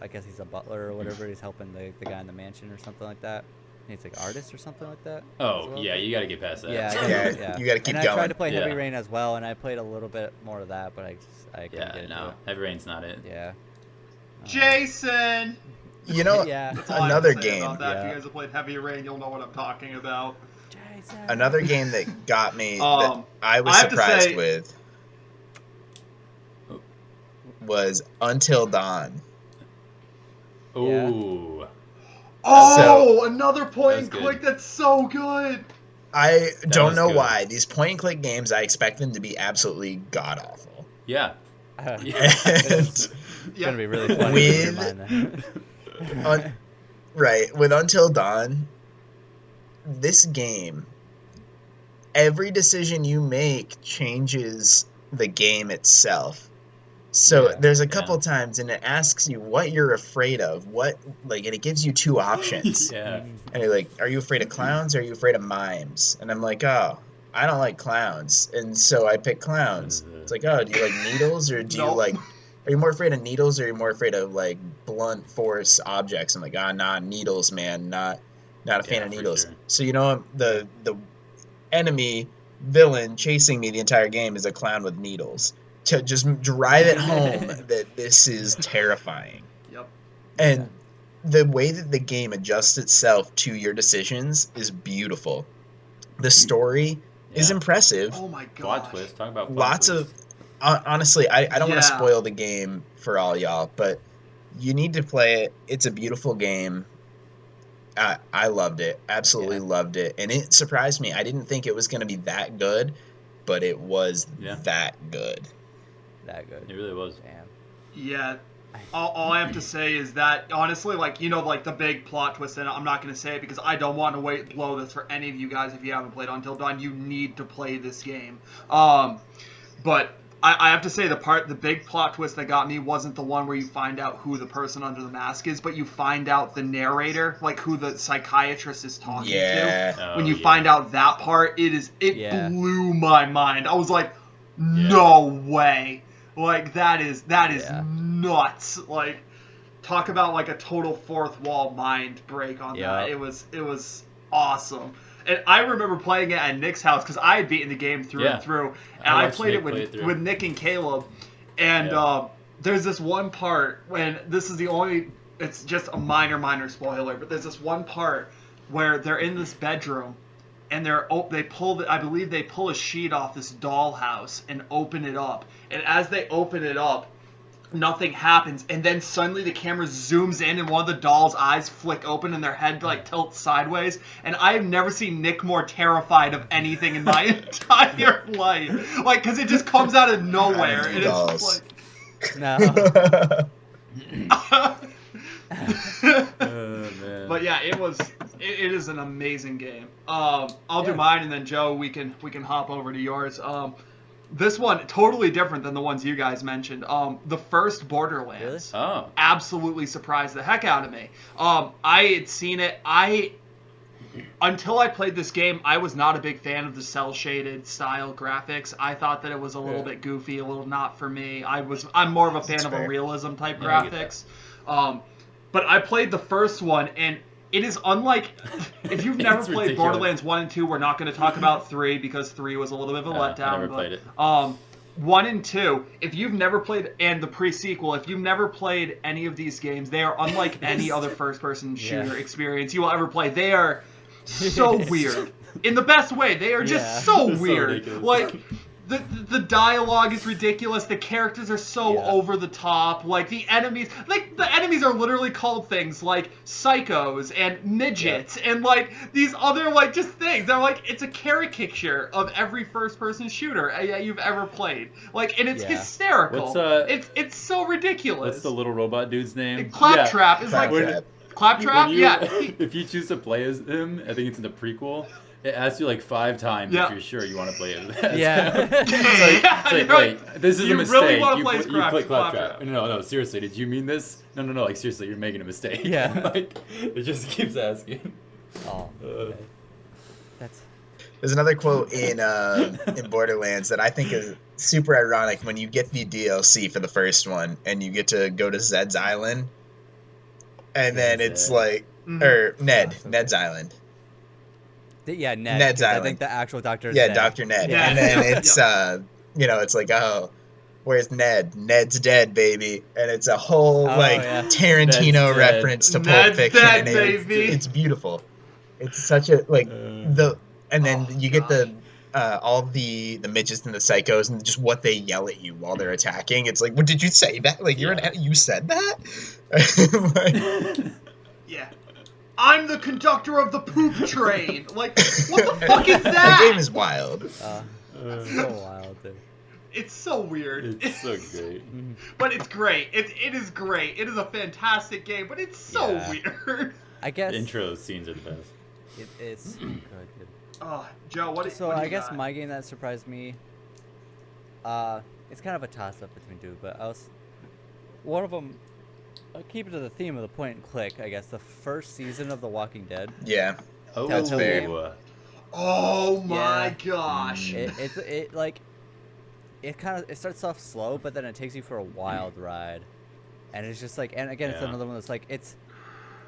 I guess he's a butler or whatever. He's helping the guy in the mansion or something like that. And he's like artist or something like that. Oh yeah, you got to get past that. Yeah, you got to keep and going. I tried to play Heavy Yeah. Rain as well, and I played a little bit more of that, but I couldn't get into it. Heavy Rain's not it. Yeah. Jason. Yeah. That's all I have Another to say game. about that. If Yeah. you guys have played Heavy Rain, you'll know what I'm talking about. Jason. Another game that got me that Um, I was I have to surprised say- with was Until Dawn. Ooh. Oh, another point and That's good. click that's so good. I don't was know good. why. These point and click games, I expect them to be absolutely god awful. Yeah. It's Yeah. gonna be really funny. With- With mind that. Right, with Until Dawn, this game, every decision you make changes the game itself. So there's a couple times, and it asks you what you're afraid of, and it gives you 2 options. Yeah. And you're like, are you afraid of clowns or are you afraid of mimes? And I'm like, oh, I don't like clowns. And so I pick clowns. It's like, oh, do you like needles or do you Nope. like, are you more afraid of needles or are you more afraid of like blunt force objects? I'm like, nah, needles, man. Not a fan of for needles. sure. So, the enemy villain chasing me the entire game is a clown with needles. To just drive it home that this is terrifying. Yep. And the way that the game adjusts itself to your decisions is beautiful. The story is Yeah. impressive. Oh my Plot gosh. twist. Talk about plot Lots twist. of honestly, I don't want to Yeah. spoil the game for all y'all, but you need to play it. It's a beautiful game. I loved it. Absolutely Yeah. loved it. And it surprised me. I didn't think it was going to be that good, but it was Yeah. that good. That good. It really was. Damn. Yeah. All I have to say is that, honestly, like, you know, like, the big plot twist, and I'm not going to say it because I don't want to blow this for any of you guys if you haven't played Until Dawn. You need to play this game. But I have to say the big plot twist that got me wasn't the one where you find out who the person under the mask is, but you find out the narrator, like, who the psychiatrist is talking to. Yeah. When you yeah. find out that part, it Yeah. blew my mind. I was like, no way. Like, that is Yeah. nuts. Like, talk about like a total fourth wall mind break on Yeah. that. It was awesome. And I remember playing it at Nick's house because I had beaten the game through Yeah. and through. And I watched played Nick it play it through. with Nick and Caleb. And Yeah. there's this one part when this is the only, it's just a minor spoiler, but there's this one part where they're in this bedroom and they pull I believe they pull a sheet off this dollhouse and open it up. And as they open it up, nothing happens, and then suddenly the camera zooms in and one of the doll's eyes flick open and their head like tilts sideways, and I have never seen Nick more terrified of anything in my entire life. Like, because it just comes out of nowhere and it's Dolls. just No. like Oh, man. But yeah, it is an amazing game. I'll do Yeah. mine, and then Joe, we can hop over to yours. This one totally different than the ones you guys mentioned. The first Borderlands Oh. absolutely surprised the heck out of me. I had seen it. Until I played this game, I was not a big fan of the cel-shaded style graphics. I thought that it was a little bit goofy, a little not for me. I'm more of a fan That's of a fair. realism type Yeah, I get graphics. But I played the first one, and it is unlike. If you've never It's played ridiculous. Borderlands 1 and 2, we're not going to talk about 3 because 3 was a little bit of a letdown. I never but, played it. 1 and 2, if you've never played, and the pre-sequel, if you've never played any of these games, they are unlike any other first-person shooter Yeah. experience you will ever play. They are so weird. In the best way. They are just Yeah. so They're so weird. ridiculous. Like, the dialogue is ridiculous. The characters are so Yeah. over the top. Like, the enemies are literally called things like psychos and midgets and, like, these other, like, just things. They're like, it's a caricature of every first-person shooter you've ever played. Like, and it's Yeah. hysterical. What's, It's so ridiculous. What's the little robot dude's name? Claptrap is like... Claptrap. Claptrap? When you- Yeah. If you choose to play as him, I think it's in the prequel. It asks you like 5 times Yeah. if you're sure you want to play it. Yeah. It's like, You're wait, like, this is you a really mistake. wanna You play put- you play Claptrap. Claptrap. No, seriously, did you mean this? No, like seriously, you're making a mistake. Yeah. Like, it just keeps asking. Oh, Uh, okay. That's There's another quote in Borderlands that I think is super ironic when you get the DLC for the first one and you get to go to Zed's Island, and then it's Zed. like, Mhm. or Ned's Island. yeah, Ned. Ned's 'cause I Island. think the actual doctor. is Yeah, Ned. Dr. Ned. Yeah. And then Yeah. it's it's like, oh, where's Ned? Ned's dead, baby. And it's a whole yeah. Tarantino Ned's dead. reference to Pulp Ned's Fiction. dead, and baby. It's beautiful. It's such a and then Oh, you get all the midgets and the psychos and just what they yell at you while they're attacking. It's like, what did you say that? Like you said that? Like, Yeah. I'm the conductor of the poop train. Like, what the fuck is the that? game is wild. That's so wild, dude. It's so weird. it's so great. But it's great. It is great. It is a fantastic game, but it's so Yeah. weird. I guess The intro scenes are the best. it's good, dude. Oh, Joe, what? So what do I you guess got? my game that surprised me, it's kind of a toss-up between two, but one of them. I'll keep it to the theme of the point and click. I guess the first season of The Walking Dead. Yeah. Oh, That's fair. Oh my Yeah. gosh. It like it starts off slow, but then it takes you for a wild ride, and it's just like, and again, it's Yeah. another one that's like it's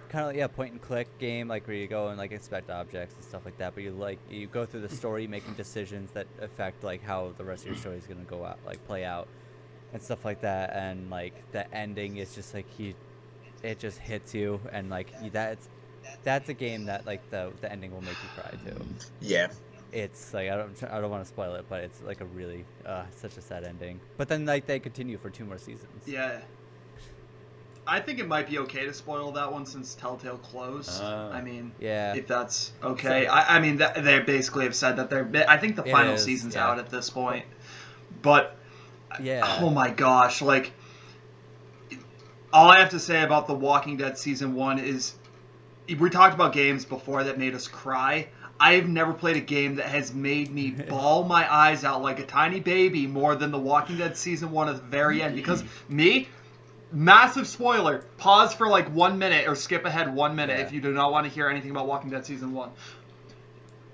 kind of point and click game, like where you go and like inspect objects and stuff like that, but you go through the story making decisions that affect like how the rest of your story is gonna go out, like play out and stuff like that, and like the ending is just like it just hits you, and like that's a game that like the ending will make you cry too. Yeah. It's like I don't want to spoil it, but it's like a really such a sad ending. But then like they continue for 2 more seasons. Yeah. I think it might be okay to spoil that one since Telltale closed. I mean, Yeah. if that's okay. I mean, they basically have said that I think the It final is, season's yeah. out at this point. But, Yeah. oh my gosh, like, all I have to say about The Walking Dead Season 1 is, we talked about games before that made us cry. I've never played a game that has made me bawl my eyes out like a tiny baby more than The Walking Dead Season 1 at the very end. Because massive spoiler, pause for like 1 minute or skip ahead 1 minute if you do not want to hear anything about Walking Dead Season 1.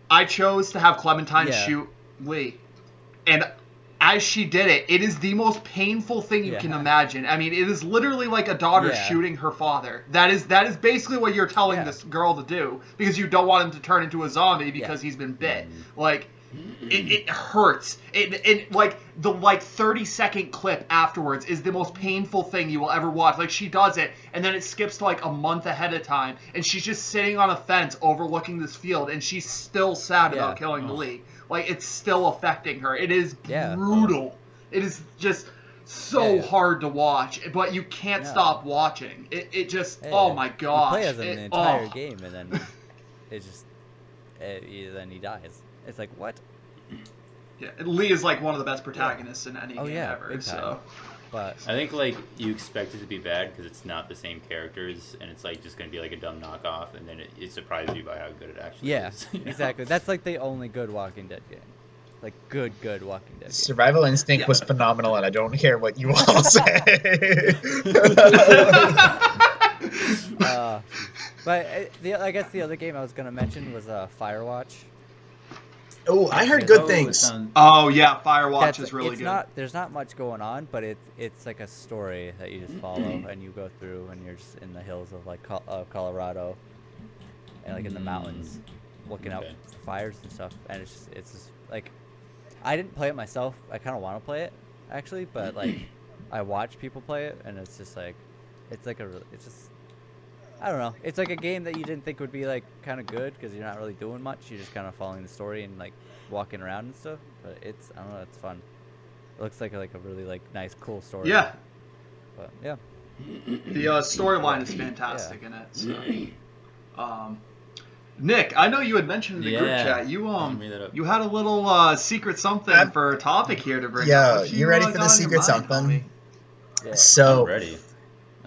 I chose to have Clementine shoot Lee. And as she did it, it is the most painful thing you can imagine. I mean, it is literally like a daughter shooting her father. That is basically what you're telling this girl to do, because you don't want him to turn into a zombie because he's been bit. Like, it hurts. It like the 30-second clip afterwards is the most painful thing you will ever watch. Like, she does it, and then it skips to like a month ahead of time, and she's just sitting on a fence overlooking this field, and she's still sad about killing Lee. Like, it's still affecting her. It is brutal. It is just so hard to watch, but you can't stop watching. It just, oh my gosh. You play as him the entire game, and then it just, then he dies. It's like, what? Yeah, Lee is like one of the best protagonists in any game ever. Big time. So, But I think like you expect it to be bad because it's not the same characters, and it's like just gonna be like a dumb knockoff, and then it surprises you by how good it actually is. you know? Exactly. That's like the only good Walking Dead game. Like good Walking Dead game. Survival Instinct was phenomenal, and I don't care what you all say. But I guess the other game I was gonna mention was Firewatch. Oh, I heard good things. oh yeah, Firewatch is really it's good. There's not much going on, but it's like a story that you just follow and you go through, and you're just in the hills of like Colorado, and like in the mountains, looking out for fires and stuff. And it's just like, I didn't play it myself. I kind of want to play it actually, but like I watch people play it, and it's just like, it's just, I don't know. It's like a game that you didn't think would be like kind of good because you're not really doing much. You're just kind of following the story and like walking around and stuff. But I don't know. It's fun. It looks like a really like nice, cool story. Yeah. But yeah. The storyline is fantastic in it. So. Nick, I know you had mentioned in the group chat you had a little secret something for a topic here to bring up. What you ready for the got on your secret mind, something? homie? Yeah. So I'm ready.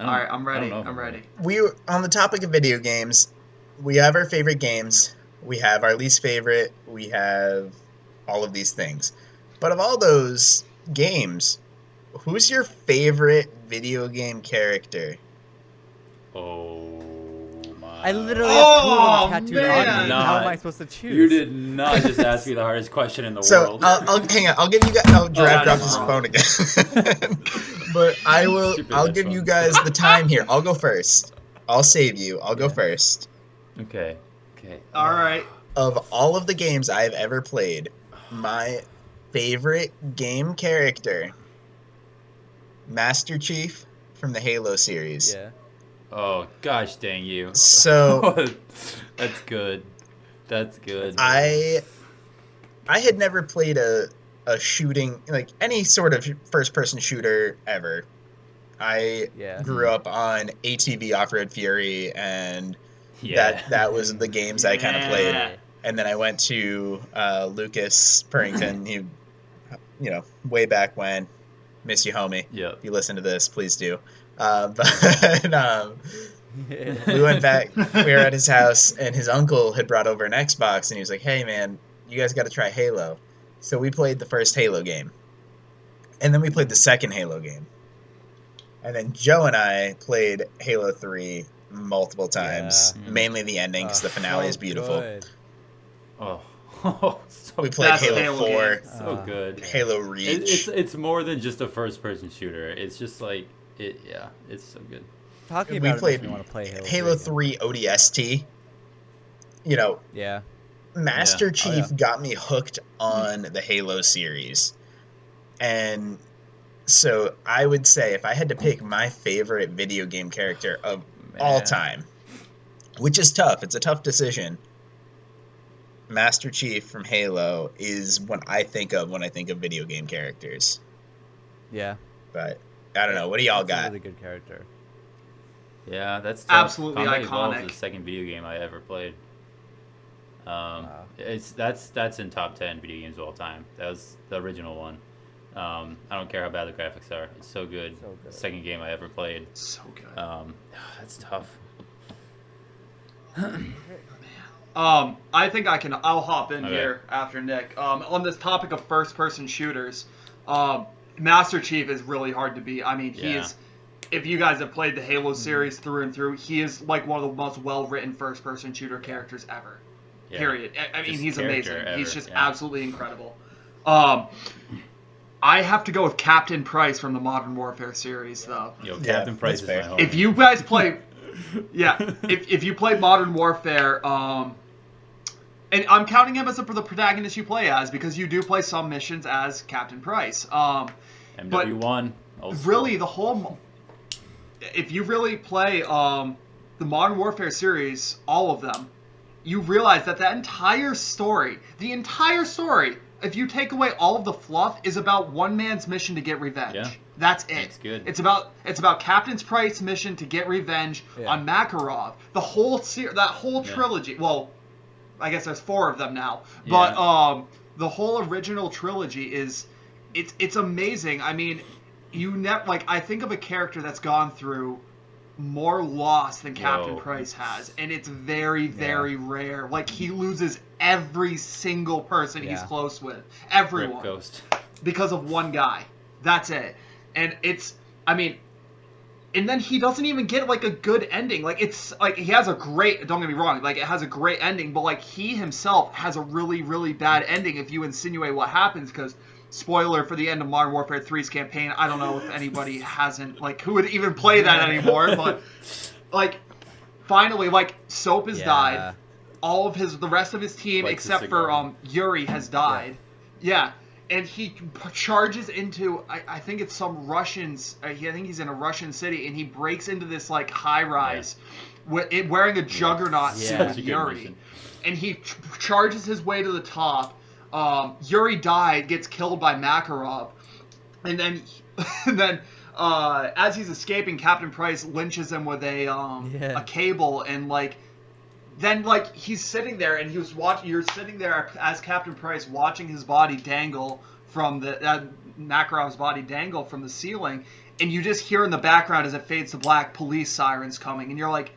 All right, I'm ready. I'm ready. we on the topic of video games, we have our favorite games, we have our least favorite, we have all of these things. But of all those games, who's your favorite video game character? Oh my! I literally have two of them tattooed man. on me. How am I supposed to choose? You did not just ask me the hardest question in the So world. I'll hang on. I'll give you guys. Oh, Giraffe dropped his phone again. But I'll give you guys the time here. I'll go first. I'll save you. I'll go first. Okay. All right. Of all of the games I've ever played, my favorite game character, Master Chief from the Halo series. Yeah. Oh gosh, dang you! So That's good. That's good. I had never played a shooting, like any sort of first-person shooter ever. I grew up on ATV Off-Road Fury, and that was the games I kind of played. And then I went to Lucas Purrington, way back when. Miss you, homie. Yeah. If you listen to this, please do. But we went back. We were at his house, and his uncle had brought over an Xbox, and he was like, "Hey, man, you guys got to try Halo." So we played the first Halo game, and then we played the second Halo game, and then Joe and I played Halo 3 multiple times, mainly the ending because the finale is beautiful. Good. Oh, so We played That's Halo Halo 4, game. so good. Halo Reach. It's more than just a first-person shooter. It's just like it. Yeah, it's so good. Talking We about played it makes me want to play Halo 3 ODST. Yeah. Master Yeah. Chief got me hooked on the Halo series. And So I would say if I had to pick my favorite video game character of all Man. time, which is tough, it's a tough decision. Master Chief from Halo is what I think of when I think of video game characters. Yeah. But I don't know. What do y'all That's a got? really good character. Yeah, that's tough. Absolutely Combat Evolved iconic. is the second video game I ever played. Wow. That's in top 10 video games of all time. That was the original one. I don't care how bad the graphics are. It's so good. So good. Second game I ever played. So good. That's tough. I think I'll hop in Okay. here after Nick. On this topic of first-person shooters, Master Chief is really hard to beat. I mean, he Yeah. is. If you guys have played the Halo series through and through, he is like one of the most well-written first-person shooter characters ever. Yeah. Period. I mean, Just he's character amazing. He's ever, just yeah. absolutely incredible. I have to go with Captain Price from the Modern Warfare series, though. Yo, Yeah, Captain Price that's is my fair. home. If you guys play, if you play Modern Warfare, and I'm counting him as the protagonist you play as because you do play some missions as Captain Price. MW1. old school. Really, if you really play the Modern Warfare series, all of them, you realize that entire story, if you take away all of the fluff, is about one man's mission to get revenge. Yeah. That's it. That's good. It's about Captain Price's mission to get revenge Yeah. on Makarov. The whole that whole Yeah. trilogy. Well, I guess there's 4 of them now, Yeah. but the whole original trilogy it's amazing. I mean, I think of a character that's gone through more loss than Captain Yo. Price has, and it's very, very rare. Like, he loses every single person he's Yeah. close with, Rip everyone, Ghost. because of one guy. That's it. And and then he doesn't even get like a good ending. Like, it's like he has a great, don't get me wrong, like it has a great ending, but like he himself has a really, really bad ending if you insinuate what happens, because spoiler for the end of Modern Warfare 3's campaign, I don't know if anybody hasn't, like, who would even play that anymore, but like finally, like, Soap has died. All of the rest of his team, Lights a except cigar. for Yuri, has died. Yeah. And he charges into, I think it's some Russians. I think he's in a Russian city, and he breaks into this like high rise, wearing a Juggernaut suit Yeah. with That's a good Yuri, mission. and he charges his way to the top. Yuri died, gets killed by Makarov, and then as he's escaping, Captain Price lynches him with a cable, and like. Then, like, he's sitting there, and you're sitting there as Captain Price watching his body dangle from Makarov's body dangle from the ceiling, and you just hear in the background as it fades to black, police sirens coming, and you're like,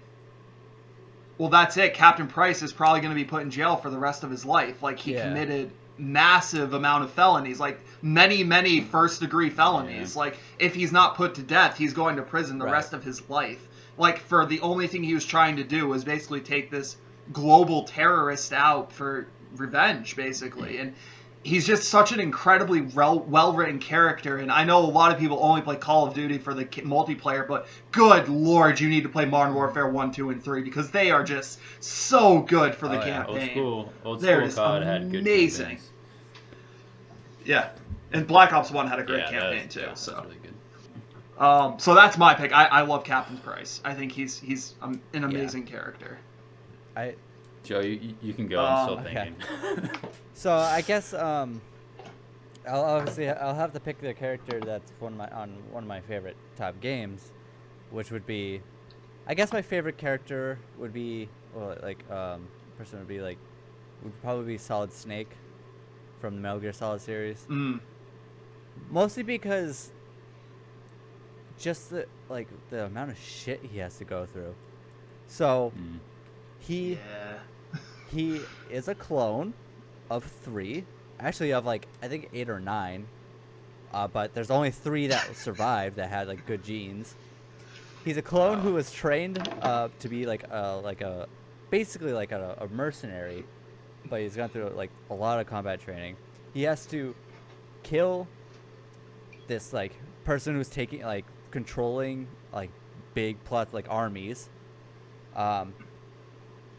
well, that's it. Captain Price is probably going to be put in jail for the rest of his life. Like, he committed massive amount of felonies, like many, many first-degree felonies. Like, if he's not put to death, he's going to prison the rest of his life. Like, for the only thing he was trying to do was basically take this global terrorist out for revenge, basically. And he's just such an incredibly well-written character. And I know a lot of people only play Call of Duty for the multiplayer, but good lord, you need to play Modern Warfare 1, 2, and 3, because they are just so good for the campaign. Old They're school just COD had good amazing. campaigns. Yeah. And Black Ops 1 had a great Yeah, campaign, too. that's So. really good. So that's my pick. I love Captain Price. I think he's an amazing character. Joe, you can go. I'm still Okay. thinking. So I guess I'll have to pick the character that's one of my favorite top games, which would be, I guess my favorite character would be, person would probably be Solid Snake from the Metal Gear Solid series. Mostly because just the amount of shit he has to go through. So he is a clone of 3, actually of like I think 8 or 9, but there's only 3 that survived that had like good genes. He's a clone who was trained to be basically like a mercenary, but he's gone through like a lot of combat training. He has to kill this like person who's controlling like big plots like armies.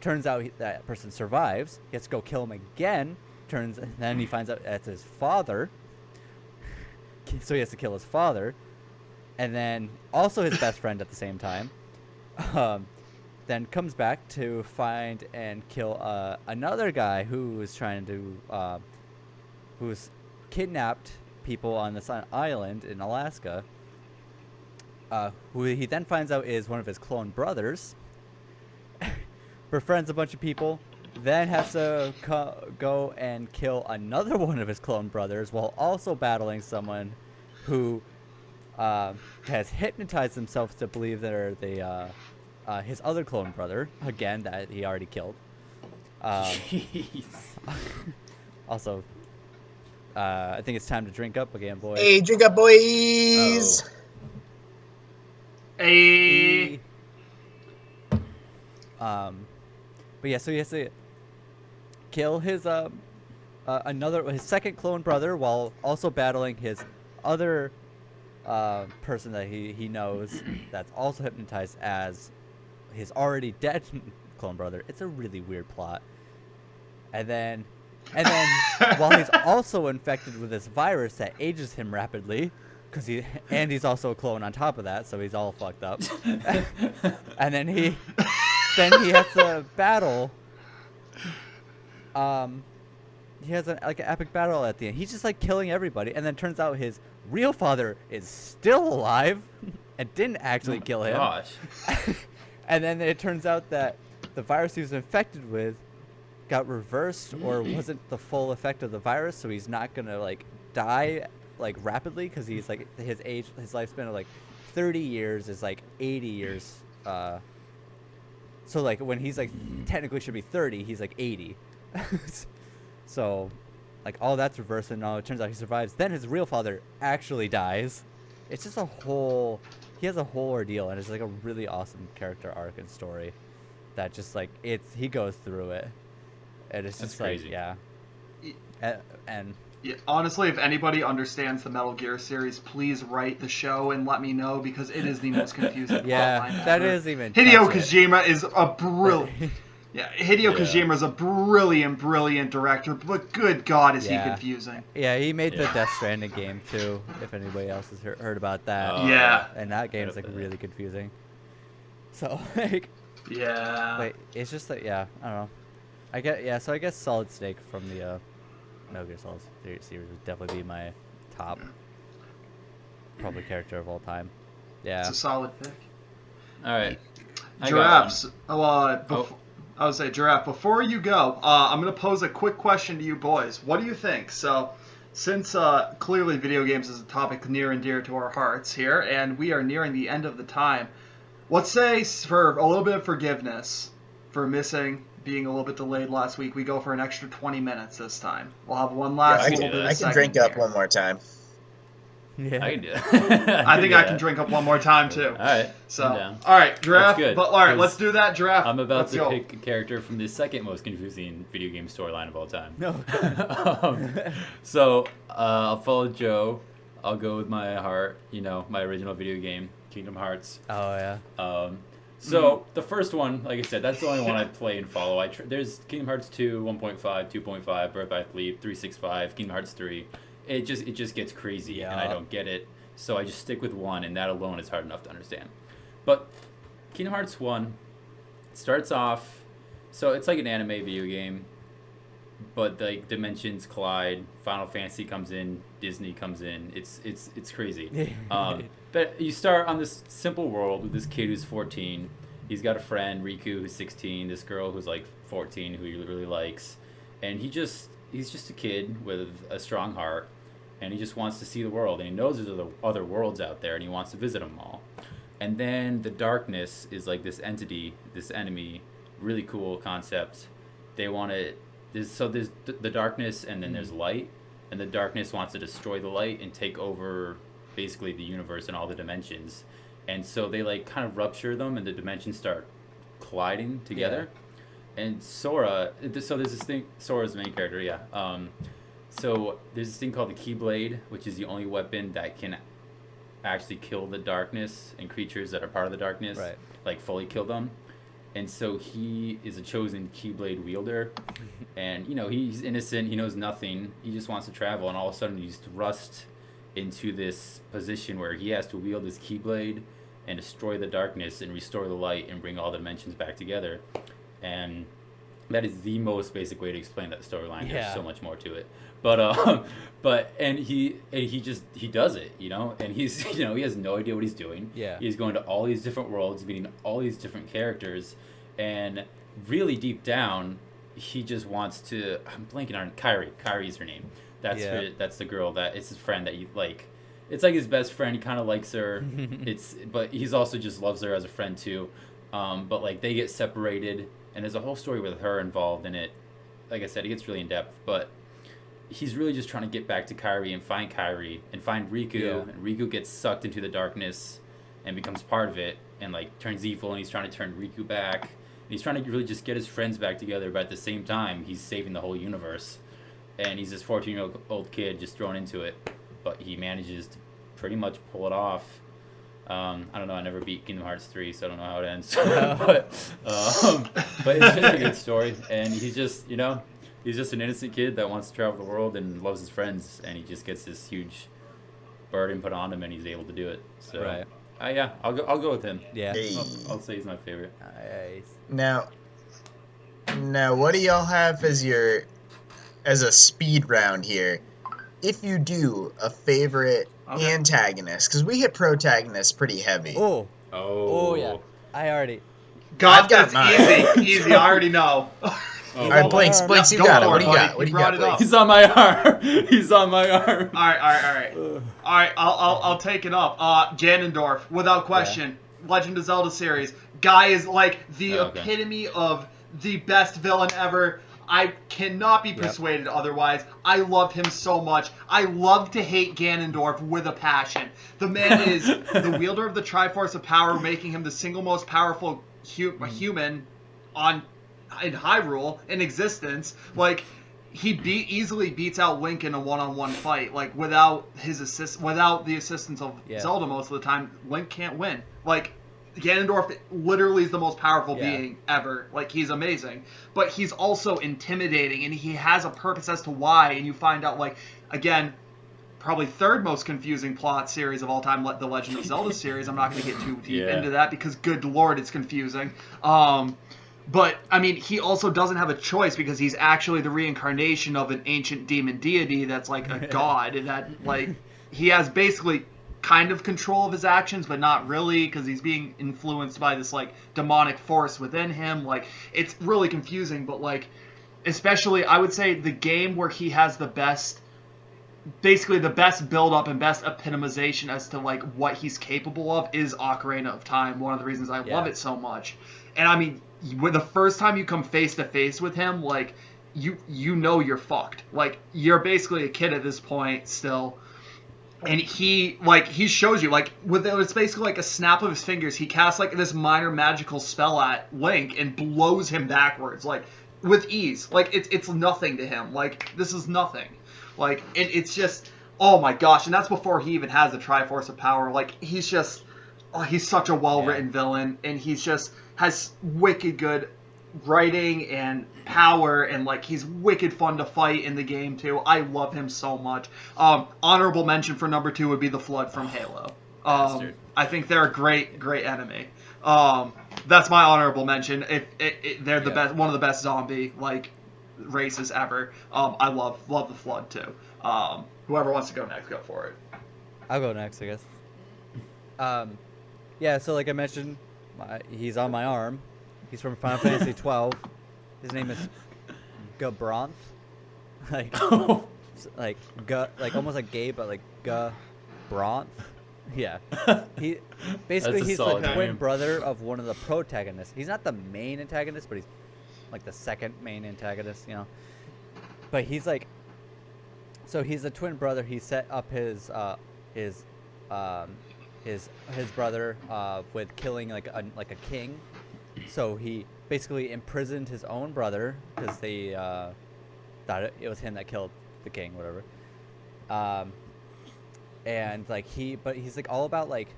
Turns out that person survives. He has to go kill him again. Then he finds out that's his father. so he has to kill his father, and then also his best friend at the same time. Then comes back to find and kill another guy who was trying to who's kidnapped people on this island in Alaska. Who he then finds out is one of his clone brothers. Befriends a bunch of people, then has to go and kill another one of his clone brothers while also battling someone who has hypnotized himself to believe they're his other clone brother, again, that he already killed. Jeez. Also, I think it's time to drink up again, boys. Hey, drink up, boys! A But yeah, so he has to kill his his second clone brother while also battling his other person that he knows that's also hypnotized as his already dead clone brother. It's a really weird plot. And then while he's also infected with this virus that ages him rapidly, he's also a clone on top of that, so he's all fucked up. And then he has to battle. He has an epic battle at the end. He's just like killing everybody, and then turns out his real father is still alive and didn't actually kill him. Gosh. And then it turns out that the virus he was infected with got reversed or wasn't the full effect of the virus, so he's not gonna like die like rapidly because he's like his lifespan of like 30 years is like 80 years. So like when he's like technically should be 30, he's like 80. So like all that's reversed, and no, it turns out he survives. Then his real father actually dies. It's just he has a whole ordeal, and it's like a really awesome character arc and story that just like he goes through it, and it's just crazy. like, yeah. And yeah, honestly, if anybody understands the Metal Gear series, please write the show and let me know, because it is the most confusing plotline yeah, that ever. is even Hideo touch it. Kojima is a brilliant. Yeah, Hideo Yeah. Kojima is a brilliant director, but good God, is he Yeah. confusing? Yeah, he made the Yeah. Death Stranding game too. If anybody else has heard about that, Oh, Yeah. and that game's like really confusing. So like, Yeah. but it's just like, yeah, I don't know. So I guess Solid Snake from the Metal Gear Solid series would definitely be my top probably character of all time. Yeah. It's a solid pick. All right. I got Giraffes. Oh. I would say, Giraffe, before you go, I'm going to pose a quick question to you boys. What do you think? So, since clearly video games is a topic near and dear to our hearts here, and we are nearing the end of the time, let's say for a little bit of forgiveness for being a little bit delayed last week, we go for an extra 20 minutes this time. We'll have one last I little bit of can segment drink up here. one more time. Yeah. I can do that. I think do I that. can drink up one more time, too. All right. So, I'm down. all right, Giraffe. good, But, all right, 'cause let's do that, Giraffe. I'm about Let's to go. pick a character from the second most confusing video game storyline of all time. No. So I'll follow Joe. I'll go with my heart. My original video game, Kingdom Hearts. Oh yeah. So the first one, like I said, that's the only one I play and follow. There's Kingdom Hearts 2, 1.5, 2.5, Birth by Sleep, 365, Kingdom Hearts 3. It just gets crazy, and I Yeah. don't get it. So I just stick with one, and that alone is hard enough to understand. But Kingdom Hearts 1 starts off, so it's like an anime video game, but like dimensions collide. Final Fantasy comes in, Disney comes in. It's crazy. But you start on this simple world with this kid who's 14. He's got a friend, Riku, who's 16. This girl who's like 14, who he really likes, and he's just a kid with a strong heart, and he just wants to see the world, and he knows there's other worlds out there, and he wants to visit them all. And then the darkness is like this entity, this enemy, really cool concept. They want to. There's the darkness, and then there's light, and the darkness wants to destroy the light and take over basically the universe and all the dimensions. And so they like kind of rupture them, and the dimensions start colliding together. And Sora, so there's this thing. Sora's the main character, yeah. So there's this thing called the Keyblade, which is the only weapon that can actually kill the darkness and creatures that are part of the darkness, Right. like fully kill them. And so he is a chosen Keyblade wielder, and he's innocent. He knows nothing. He just wants to travel, and all of a sudden he's thrust into this position where he has to wield his Keyblade and destroy the darkness and restore the light and bring all the dimensions back together. And that is the most basic way to explain that storyline. Yeah. There's so much more to it. But he does it, you know, and he's he has no idea what he's doing. Yeah. He's going to all these different worlds, meeting all these different characters, and really deep down, he just wants to. I'm blanking on Kyrie. Kyrie's her name. That's the girl that it's his friend that you like. It's like his best friend. He kind of likes her. But he's also just loves her as a friend too. But like they get separated, and there's a whole story with her involved in it. Like I said, it gets really in depth, but he's really just trying to get back to Kyrie and find Riku. Yeah. And Riku gets sucked into the darkness and becomes part of it, and like turns evil, and he's trying to turn Riku back. And he's trying to really just get his friends back together, but at the same time, he's saving the whole universe. And he's this 14-year-old kid just thrown into it, but he manages to pretty much pull it off. I don't know. I never beat Kingdom Hearts 3, so I don't know how it ends. but it's just a good story, and he's just an innocent kid that wants to travel the world and loves his friends, and he just gets this huge burden put on him, and he's able to do it. So, Right. Yeah, I'll go with him. Yeah. Hey. I'll say he's my favorite. Nice. Now, what do y'all have as a speed round here? If you do a favorite Okay. antagonist, because we hit protagonists pretty heavy. Oh. Oh. Oh yeah. I already. God, I've got that's mine. easy. I already know. Oh. All right, Blinks, Yeah, you go got it. for What it, do you buddy. got? What do You you got, brought it up. Blinks? He's on my arm. He's on my arm. All right. All right, I'll take it up. Ganondorf, without question. Legend of Zelda series. Guy is like the Okay. epitome of the best villain ever. I cannot be persuaded otherwise. I love him so much. I love to hate Ganondorf with a passion. The man is the wielder of the Triforce of Power, making him the single most powerful human in Hyrule in existence. Like, he easily beats out Link in a one-on-one fight. Like, without the assistance of Yeah. Zelda most of the time, Link can't win. Like, Ganondorf literally is the most powerful Yeah. being ever. Like, he's amazing. But he's also intimidating, and he has a purpose as to why, and you find out, like, again, probably third most confusing plot series of all time, the Legend of Zelda series. I'm not going to get too deep Yeah. into that because, good lord, it's confusing. But, I mean, he also doesn't have a choice because he's actually the reincarnation of an ancient demon deity that's, like, a god, and that, like, he has basically kind of control of his actions, but not really, because he's being influenced by this, like, demonic force within him. Like, it's really confusing, but, like, especially, I would say the game where he has the best build-up and best epitomization as to, like, what he's capable of is Ocarina of Time. One of the reasons I love it so much. And, I mean, when the first time you come face-to-face with him, like, you know you're fucked. Like, you're basically a kid at this point still. And he shows you, like, it's basically like a snap of his fingers. He casts, like, this minor magical spell at Link and blows him backwards, like, with ease. Like, it's nothing to him. Like, this is nothing. Like, it's just, oh my gosh. And that's before he even has the Triforce of Power. Like, he's just, he's such a well-written villain. And he's just, has wicked good writing and power, and like he's wicked fun to fight in the game too. I love him so much. Honorable mention for number 2 would be the Flood from Halo. Bastard. I think they're a great enemy. That's my honorable mention. They're the best, one of the best zombie like races ever. I love the Flood too. Whoever wants to go next, go for it. I'll go next, I guess. Yeah. So like I mentioned, he's on my arm. He's from Final Fantasy 12. His name is Gabronth. Like almost like gay, but like Gabronth. Yeah. He basically That's a he's the solid twin name. brother of one of the protagonists. He's not the main antagonist, but he's like the second main antagonist, you know. But he's like, so he's the twin brother. He set up his brother with killing like a king. So he basically imprisoned his own brother because they thought it was him that killed the king, whatever. And like he's like all about like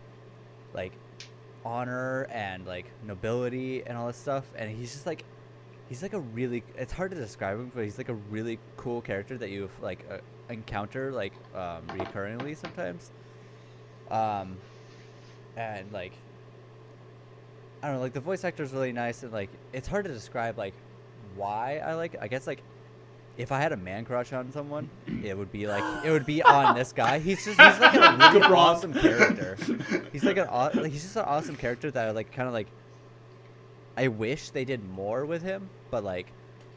honor and like nobility and all this stuff. And he's like a really, it's hard to describe him, but he's like a really cool character that you like encounter like recurringly sometimes. And like I don't know, like the voice actor is really nice, and like it's hard to describe like why I like it. I guess like if I had a man crush on someone, it would be on this guy. He's like a really awesome character. He's like he's just an awesome character that I like kind of like. I wish they did more with him, but like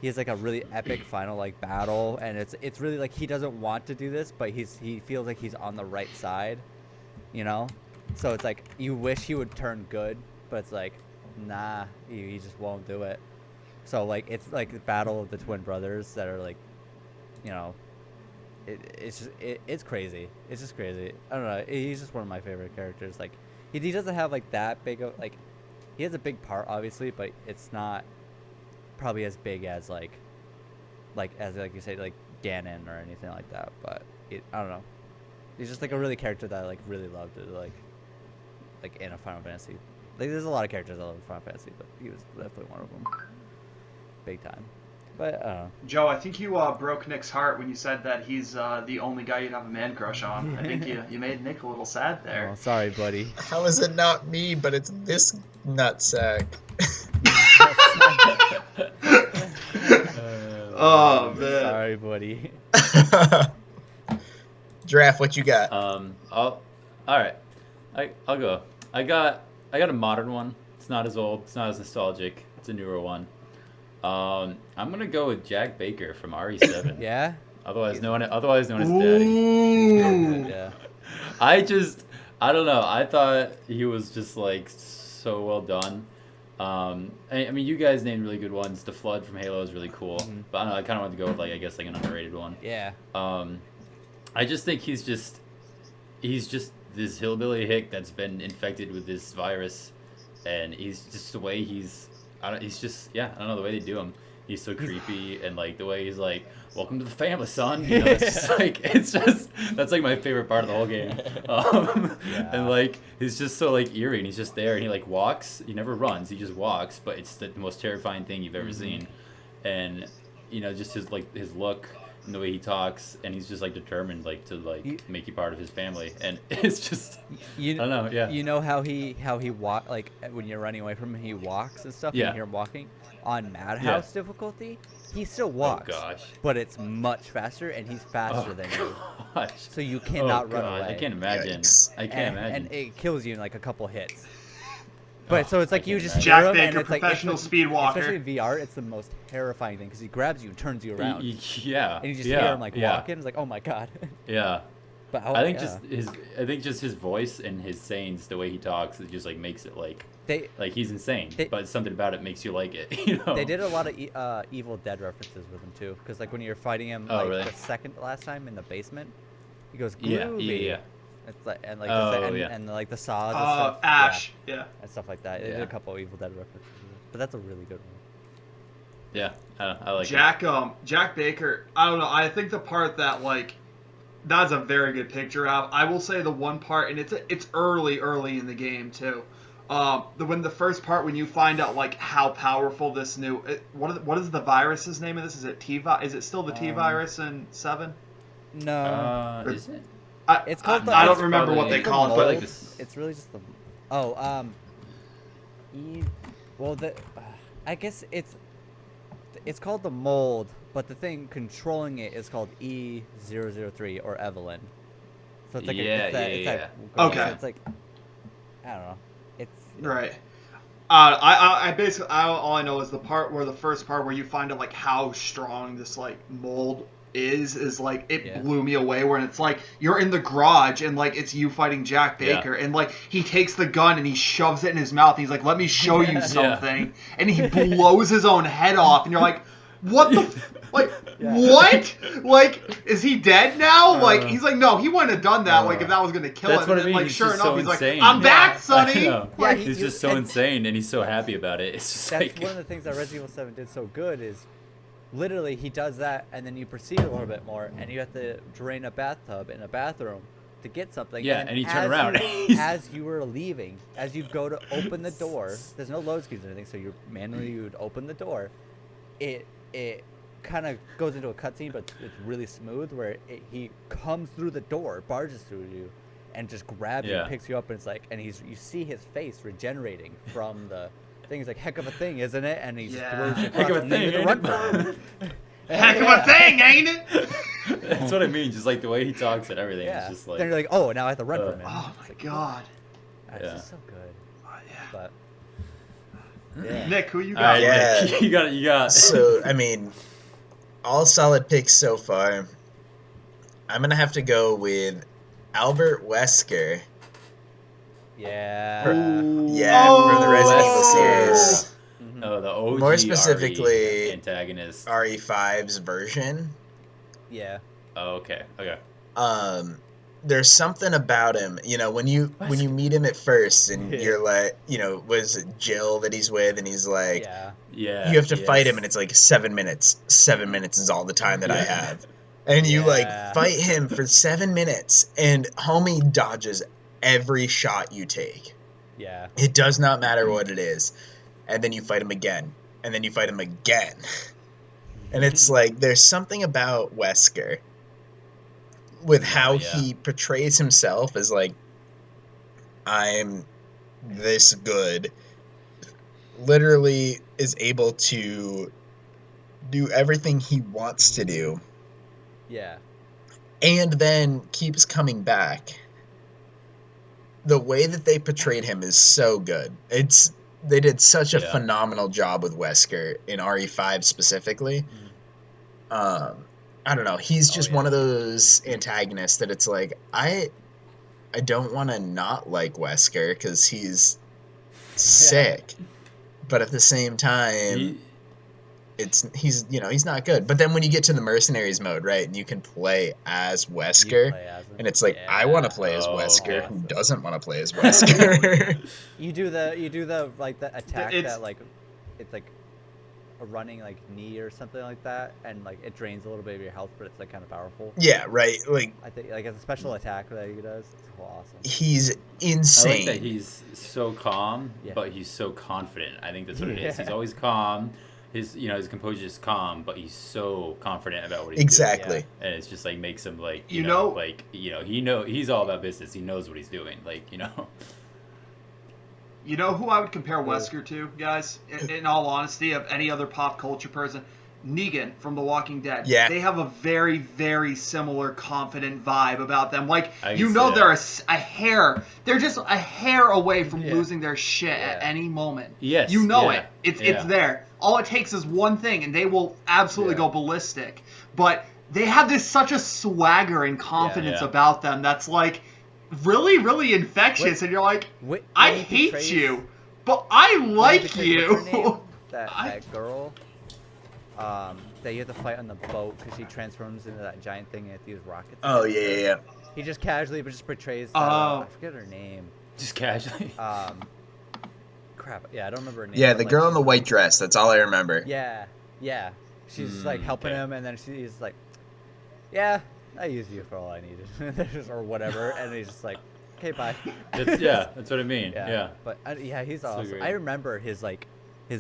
he has like a really epic final like battle, and it's really like he doesn't want to do this, but he feels like he's on the right side, you know. So it's like you wish he would turn good, but it's like nah, he just won't do it. So like it's like the battle of the twin brothers that are like, you know, it's crazy. It's just crazy. I don't know. He's just one of my favorite characters. Like he doesn't have like that big of like, he has a big part obviously, but it's not probably as big as like as like you say like Ganon or anything like that. But I don't know. He's just like a really character that I like really loved like in a Final Fantasy. Like there's a lot of characters I love in Final Fantasy, but he was definitely one of them. Big time. But Joe, I think you broke Nick's heart when you said that he's the only guy you'd have a man crush on. I think you made Nick a little sad there. oh, sorry, buddy. How is it not me, but it's this nutsack? Oh man. Sorry, buddy. Giraffe, what you got? All right. I'll go. I got a modern one. It's not as old. It's not as nostalgic. It's a newer one. I'm gonna go with Jack Baker from RE7. Yeah. Otherwise known as Daddy. Ooh. Yeah. I don't know. I thought he was just like so well done. I mean, you guys named really good ones. The Flood from Halo is really cool, but I don't know. I kind of wanted to go with like I guess like an underrated one. Yeah. I just think he's just this hillbilly hick that's been infected with this virus, and he's just the way I don't know, the way they do him. He's so creepy, and like the way he's like, "Welcome to the family, son." You know, it's just that's like my favorite part of the whole game. And like he's just so like eerie, and he's just there, and he like walks. He never runs. He just walks, but it's the most terrifying thing you've ever seen. And you know, just his look and the way he talks, and he's just like determined like to like make you part of his family, and it's just I don't know. Yeah. You know how he walk like when you're running away from him, he walks and stuff. Yeah. And you hear him walking on Madhouse difficulty. He still walks. Oh gosh. But it's much faster, and he's faster than you. Gosh. So you cannot run God, away. I can't imagine. Yikes. I can't imagine. And it kills you in like a couple hits. But so it's like I you can't just imagine. Jack hear him, Baker, and it's like professional speed walker. Especially in VR, it's the most terrifying thing because he grabs you and turns you around, Yeah. and you just yeah, hear him like yeah, walking. It's like, oh my god. Yeah. But I think just his voice and his sayings, the way he talks, it just like makes it like he's insane. But something about it makes you like it. You know. They did a lot of Evil Dead references with him too, because like when you're fighting him really? the second last time in the basement, he goes Yeah. groovy. Yeah. It's like and like yeah. and like the saws and stuff. Ash. Yeah. And stuff like that. They did Yeah. a couple of Evil Dead references, but that's a really good one. Yeah. I like it. Jack Baker. I don't know. I think the part that like that's a very good picture of. I will say the one part, and it's early in the game too. When the first part when you find out like how powerful this new what is the virus's name of this? Is it Is it still the T virus in 7? No, Is it? it's called. I don't remember what they it's call it, the but like mold. this. It's really just the. I guess it's called the mold, but the thing controlling it is called E003 or Evelyn. So it's like Yeah. Okay. So it's like I don't know. It's Right. I basically all I know is the first part where you find out like how strong this like mold is like it blew me away. Where it's like you're in the garage and like it's you fighting Jack Baker and like he takes the gun and he shoves it in his mouth. And he's like, "Let me show you something," and he blows his own head off. And you're like, "What the like?" What? Like, is he dead now? Like, he's like, no, he wouldn't have done that. Like, if that was gonna kill That's him. what I And then, mean. like, He's sure just enough, so he's insane. like, I'm back, Sonny. I know. Yeah, he's just so insane, and he's so happy about it. It's just that's like one of the things that Resident Evil 7 did so good is literally he does that and then you proceed a little bit more and you have to drain a bathtub in a bathroom to get something. Yeah, and and you turn around. as you were leaving, as you go to open the door, there's no load screens or anything, so you would open the door. It kind of goes into a cutscene, but it's really smooth where he comes through the door, barges through you, and just grabs you, and picks you up, and it's like, and you see his face regenerating from the thing. He's like, heck of a thing, isn't it? And he just throws you across, Heck of a and then you thing, have to ain't run for him. Heck of a thing, ain't it? That's what I mean. Just like the way he talks and everything. Yeah. It's just like. Then you're like, oh, now I have to run from him. Oh It's my like, god. It's Yeah. just so good. Oh, yeah. But yeah. Nick, who you All got? right, Yeah. Nick, you got. So, I mean, all solid picks so far. I'm going to have to go with Albert Wesker. Yeah. For the Oh, Resident Evil Wesker. series. Mhm. Oh, the OG More specifically, RE antagonist. RE5's version. Yeah. Oh, okay. Okay. There's something about him, you know, when you meet him at first and Yeah. you're like, you know, was it Jill that he's with, and he's like, Yeah. Yeah. you have to yes. fight him, and it's like 7 minutes. 7 minutes is all the time that I Yeah. have. And you like Yeah. fight him for 7 minutes, and homie dodges every shot you take. Yeah. It does not matter what it is. And then you fight him again, and then you fight him again. And it's like, there's something about Wesker with how yeah. he portrays himself as like, I'm this good. Literally is able to do everything he wants to do, Yeah. and then keeps coming back. The way that they portrayed him is so good. They did such a Yeah. phenomenal job with Wesker in RE5 specifically. I don't know. He's just one of those antagonists that it's like, I don't want to not like Wesker because he's sick, but at the same time, he's not good. But then when you get to the mercenaries mode, right, and you can play as Wesker, play as him. and it's like, I want to play as Wesker. okay. Who doesn't want to play as Wesker? You do the like the attack It's- that like it's like a running like knee or something like that, and like it drains a little bit of your health, but it's like kind of powerful. Yeah, right. Like, I think like it's a special attack that he does. It's so awesome. he's I insane. like that he's so calm, Yeah. but he's so confident. I think that's what it is. Yeah. He's always calm. His composure is calm, but he's so confident about what he's Exactly. doing. And it's just like makes him like he's all about business. He knows what he's doing. You know who I would compare Wesker to, guys? In all honesty, of any other pop culture person? Negan from The Walking Dead. Yeah. They have a very, very similar confident vibe about them. Like, I can you see know, that. they're a hair. They're just a hair away from Yeah. losing their shit at Yeah. any moment. Yes, You know yeah, it. It's yeah. there. All it takes is one thing, and they will absolutely Yeah. go ballistic. But they have such a swagger and confidence Yeah. about them that's like really, really infectious. And you're like, I hate you, but I like you. That girl, that you have to fight on the boat because she transforms into that giant thing and these rockets. Oh, yeah. He just casually just portrays. That, Oh. I forget her name. Just casually. Crap. Yeah, I don't remember her name. Yeah, but, the like, girl in the she's- white dress. That's all I remember. Yeah. She's just like helping okay. him, and then she's like, "Yeah, I used you for all I needed," or whatever, and he's just like, "Okay, bye." That's what I mean. Yeah. But he's awesome. great. I remember his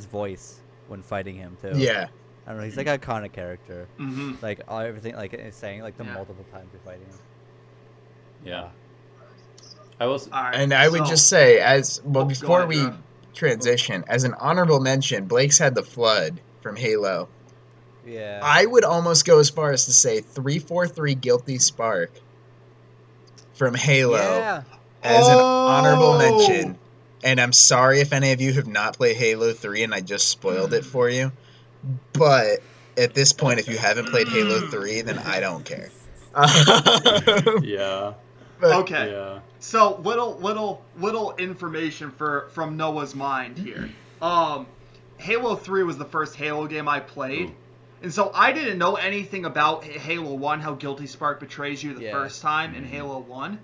voice when fighting him too. Yeah. I don't know. He's like an iconic character. Mm-hmm. Like everything, like it's saying like the Yeah. multiple times you're fighting him. Yeah. I will. All right, And I would so- just say, Go before ahead, we Jeff. transition, as an honorable mention, Blake's had the Flood from Halo. Yeah. I would almost go as far as to say 343 Guilty Spark from Halo Yeah. as an Oh! honorable mention. And I'm sorry if any of you have not played Halo 3 and I just spoiled it for you. But at this point, if you haven't played Halo 3, then I don't care. Yeah. But- Okay. Yeah. So little information from Noah's mind here. Halo 3 was the first Halo game I played. Ooh. And so I didn't know anything about Halo 1, how Guilty Spark betrays you the Yeah. first time in Halo 1.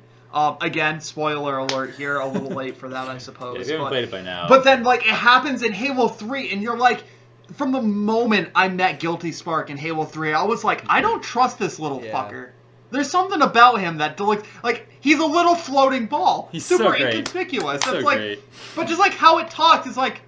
Again, spoiler alert here, a little late for that, I suppose. Yeah, if you haven't played it by now. But then, like, it happens in Halo 3, and you're like, from the moment I met Guilty Spark in Halo 3, I was like, I don't trust this little Yeah. fucker. There's something about him that, like, he's a little floating ball. He's super so great. inconspicuous. It's It's so like, great. but just like how it talks, it's like,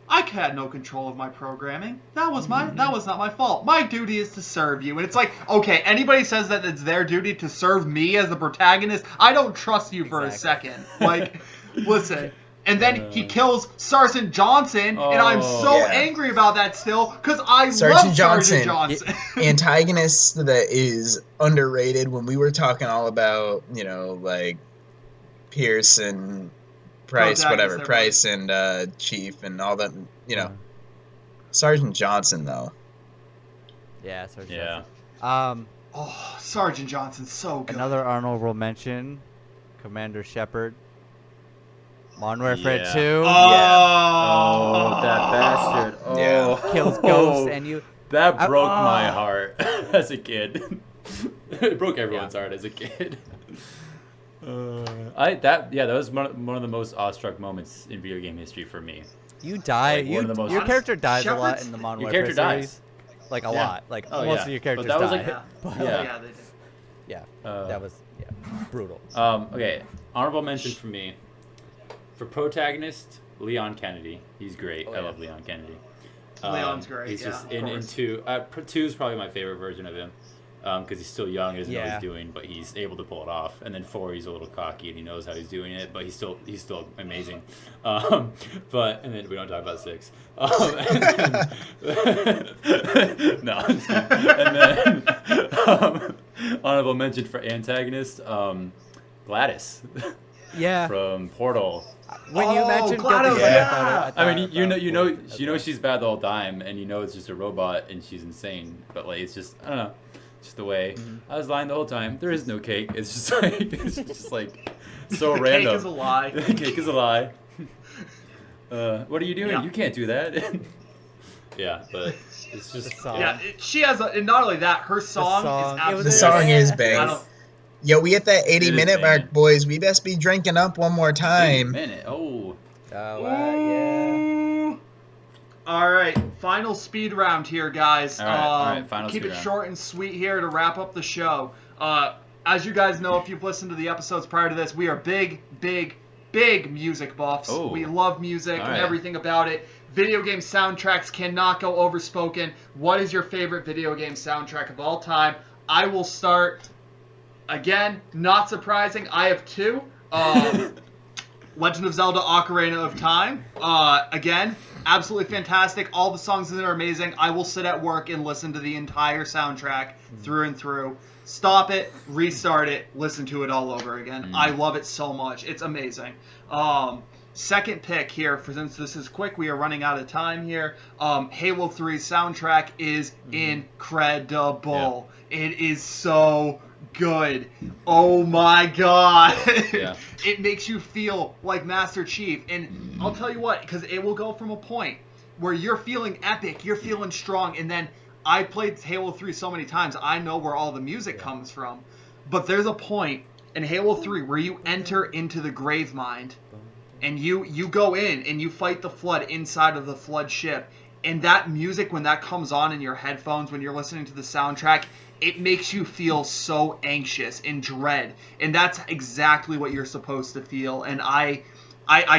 I had no control of my programming. That was not my fault. My duty is to serve you. And it's like, okay, anybody says that it's their duty to serve me as the protagonist, I don't trust you for a second. Like, listen. And then he kills Sergeant Johnson, and I'm so angry about that still, because I love Sergeant Johnson. Antagonist that is underrated. When we were talking all about, like Pierce and Price, Price and Chief and all that, Sergeant Johnson though. Yeah, Sergeant. Yeah. Johnson. Sergeant Johnson's so good. Another honorable mention, Commander Shepard. Modern Warfare 2. Oh, that bastard. Oh. Yeah. Kills ghosts and you. That broke my heart as a kid. It broke everyone's heart as a kid. That was one of the most awestruck moments in video game history for me. You die. Like, your character dies a lot in the Modern Warfare series. Dies. Like a lot. Like most of your characters that was die. Like, they did. Yeah. That was brutal. Okay. Honorable mention for me. For protagonist, Leon Kennedy. He's great. I love Leon Kennedy. Leon's great. He's just in 2. 2 is probably my favorite version of him. Because he's still young, he doesn't know what he's doing, but he's able to pull it off. And then 4, he's a little cocky and he knows how he's doing it, but he's still amazing. And then we don't talk about 6. No, I'm just kidding. And then honorable mention for antagonist, Gladys. Yeah. From Portal. When you mentioned Gladys, I mean, you know she's bad the whole time, and you know it's just a robot and she's insane. But like, it's just I don't know. Just the way I was lying the whole time. There is no cake. It's just like so random. Cake is a lie. Cake is a lie. What are you doing? Yeah. You can't do that. Yeah, but it's just she has and not only that, her song is absolutely. The song is bang. Yo, we at that 80-minute mark, boys. We best be drinking up one more time. 80-minute. Oh. Yeah. All right, final speed round here, guys. All right, final keep speed it round. short and sweet here to wrap up the show. As you guys know, if you've listened to the episodes prior to this, we are big music buffs. Oh. We love music All and right. everything about it. Video game soundtracks cannot go overspoken. What is your favorite video game soundtrack of all time? I will start. Again, not surprising. I have 2. Legend of Zelda: Ocarina of Time. Again, absolutely fantastic. All the songs in it are amazing. I will sit at work and listen to the entire soundtrack through and through. Stop it, restart it, listen to it all over again. I love it so much. It's amazing. Second pick here, since this is quick, we are running out of time here. Halo 3 soundtrack is incredible. Yeah. It is so good. Oh my god. Yeah. It makes you feel like Master Chief. And I'll tell you what, because it will go from a point where you're feeling epic, you're feeling strong, and then I played Halo 3 so many times, I know where all the music comes from. But there's a point in Halo 3 where you enter into the Gravemind, and you go in and you fight the Flood inside of the Flood ship. And that music, when that comes on in your headphones, when you're listening to the soundtrack, it makes you feel so anxious and dread. And that's exactly what you're supposed to feel. And I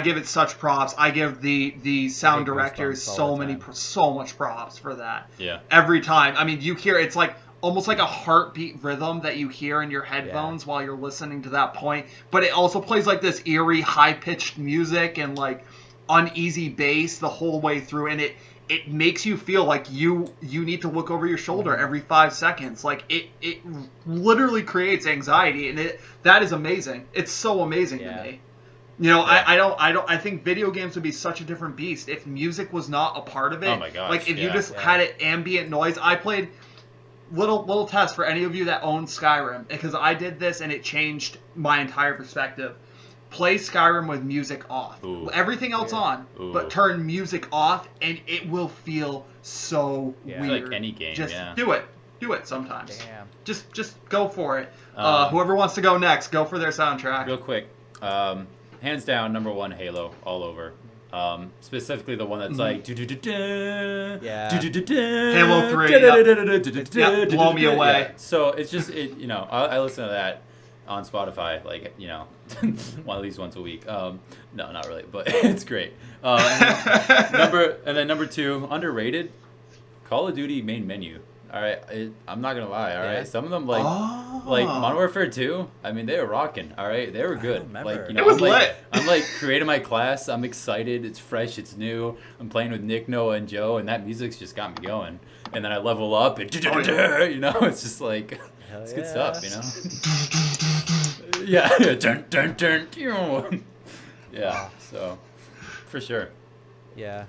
give it such props. I give the sound directors so much props for that. Yeah. Every time. I mean, you hear it's like almost like a heartbeat rhythm that you hear in your headphones while you're listening to that point. But it also plays like this eerie, high-pitched music and like uneasy bass the whole way through. And it makes you feel like you need to look over your shoulder every 5 seconds. Like it literally creates anxiety, and that is amazing. It's so amazing to me. You know, I think video games would be such a different beast if music was not a part of it. Oh my gosh. Like if you just had it ambient noise. I played little test for any of you that own Skyrim, because I did this and it changed my entire perspective. Play Skyrim with music off. Ooh. Everything else on, but turn music off, and it will feel so weird. Like any game, Just do it. Do it sometimes. Damn. Just go for it. Whoever wants to go next, go for their soundtrack. Real quick, hands down, number 1, Halo, all over. Specifically the one that's like Halo 3. Blow me away. So it's just I listen to that on Spotify, like at least once a week. No, not really, but it's great. And then number 2, underrated, Call of Duty main menu. All right, I'm not gonna lie. All right, Yeah. some of them like Modern Warfare 2. I mean, they were rocking. All right, they were good. remember. Like It was lit. I'm like creating my class. I'm excited. It's fresh. It's new. I'm playing with Nick, Noah, and Joe, and that music's just got me going. And then I level up, and it's just like Hell it's good yeah. stuff. Yeah. Dun, dun, dun. Yeah. So for sure. Yeah.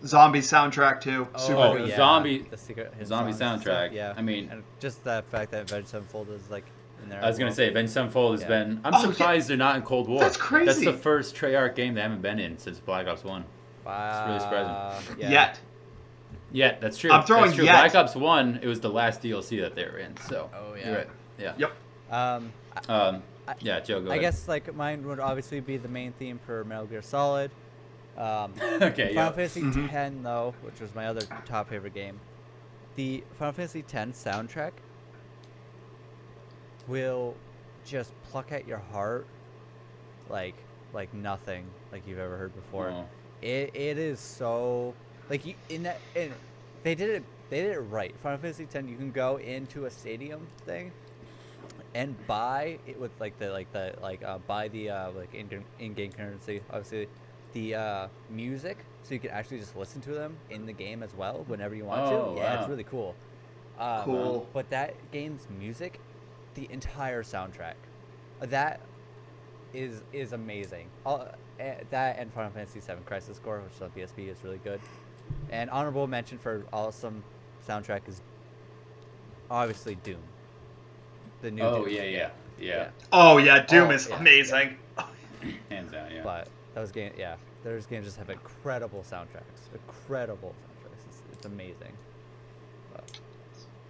Zombie soundtrack too. Super Oh, good. yeah. Zombie his zombie songs and soundtrack. stuff, yeah. I mean, and just the fact that Avenged Sevenfold is like in there. I was gonna say Avenged Sevenfold has Yeah. been. I'm Oh, yeah. surprised they're not in Cold War. That's crazy. That's the first Treyarch game they haven't been in since Black Ops 1. Wow. It's really surprising. Yeah. Yet. Yeah, that's true. I'm throwing that's true. yet. Black Ops 1, it was the last DLC that they were in. So. Oh, yeah. You're right. Yeah. Yep. Yeah, Joe, go I ahead. guess like mine would obviously be the main theme for Metal Gear Solid. Okay. Final Yeah. Fantasy Mhm. X though, which was my other top favorite game, the Final Fantasy X soundtrack will just pluck at your heart like nothing like you've ever heard before. Oh. It is so like you in that and they did it right. Final Fantasy X, you can go into a stadium thing and buy it with buy the in-game currency, obviously the music, so you can actually just listen to them in the game as well whenever you want Oh, to. Yeah, wow. it's really cool. Cool. But that game's music, the entire soundtrack, that is amazing. That and Final Fantasy VII Crisis Core, which is on PSP, is really good. And honorable mention for awesome soundtrack is obviously Doom. The new Oh, Doom. yeah. Oh yeah, Doom Oh, is yeah. amazing. Hands down, yeah. But those games, those games just have incredible soundtracks. It's amazing. But,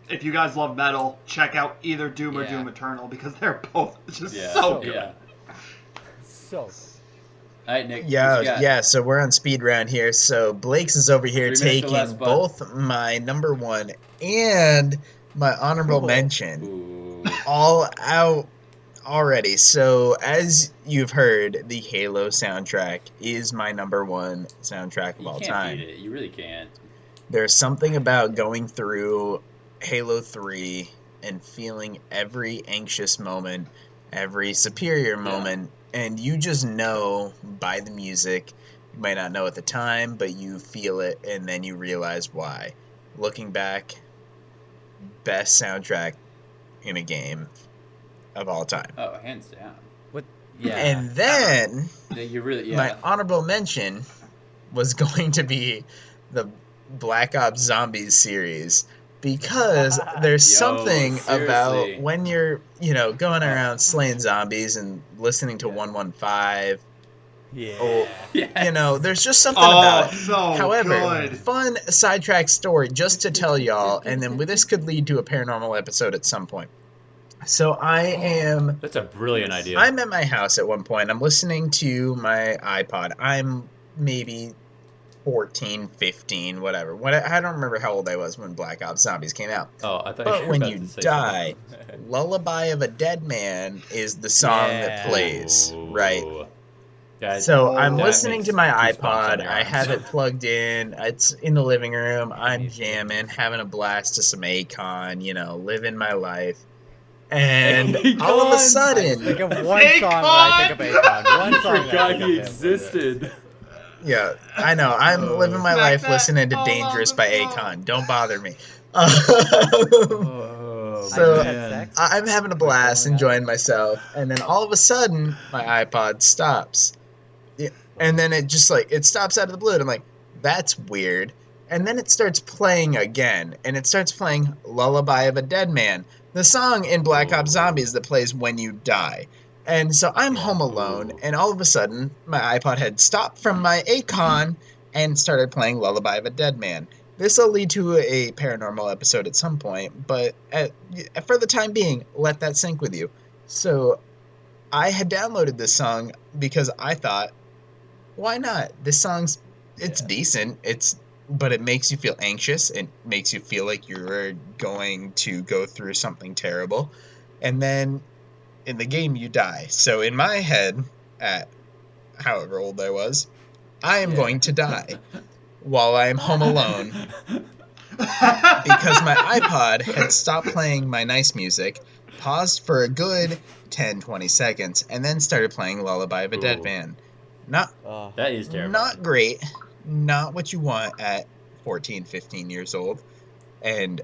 If you guys love metal, check out either Doom or Yeah. Doom Eternal because they're both just Yeah. so good. Yeah. so good. All right, Nick. what Yeah, you got? yeah. So we're on speed round here. So Blake's is over here 3 minutes or taking less, bud. both my number 1 and my honorable Cool. mention Ooh. all out already. So as you've heard, the Halo soundtrack is my number 1 soundtrack of You all can't time. beat it. You really can't. There's something about going through Halo 3 and feeling every anxious moment, every superior moment, and you just know by the music. You might not know at the time, but you feel it, and then you realize why. Looking back, best soundtrack in a game of all time. Oh, hands down. Yeah. And then Yeah, you really, yeah. my honorable mention was going to be the Black Ops Zombies series because there's Yo, something about seriously. when you're, going around slaying zombies and listening to 115. yeah. Oh, Yes. there's just something Oh, about it. so However, good. fun sidetrack story just to tell y'all, and then this could lead to a paranormal episode at some point. So I'm That's a brilliant idea. at my house at one point. I'm listening to my iPod. I'm maybe 14, 15, whatever. I don't remember how old I was when Black Ops Zombies came out. Oh, I thought But were when about you to say die, something. Lullaby of a Dead Man is the song that Yeah. plays, right? Ooh. That- So I'm that listening makes to my goosebumps on iPod. your I arms. have it plugged in. It's in the living room. I'm Amazing. jamming, having a blast to some Akon, living my life. And all of a Akon! sudden, Think of one song when I think of Akon. One I song that I forgot think of he him. existed. yeah, I know. I'm living my Smack life that listening to all on Dangerous the by floor. Akon. Don't bother me. Oh, So, I just had sex. I'm having a blast, going on? enjoying myself, and then all of a sudden, my iPod stops. Yeah, and then it just it stops out of the blue, and I'm like, that's weird. And then it starts playing again, and it starts playing Lullaby of a Dead Man, the song in Black Ops Ooh. Zombies that plays when you die. And so I'm home alone, Ooh. and all of a sudden, my iPod had stopped from my Akon and started playing Lullaby of a Dead Man. This will lead to a paranormal episode at some point, but for the time being, let that sink with you. So I had downloaded this song because I thought, why not? This song's, it's decent. But it makes you feel anxious. It makes you feel like you're going to go through something terrible. And then in the game you die. So in my head, at however old I was, I am going to die while I am home alone because my iPod had stopped playing my nice music, paused for a good 10-20 seconds, and then started playing Lullaby of a Dead Ooh. Man. Not Oh, That is terrible. not great, not what you want at 14, 15 years old, and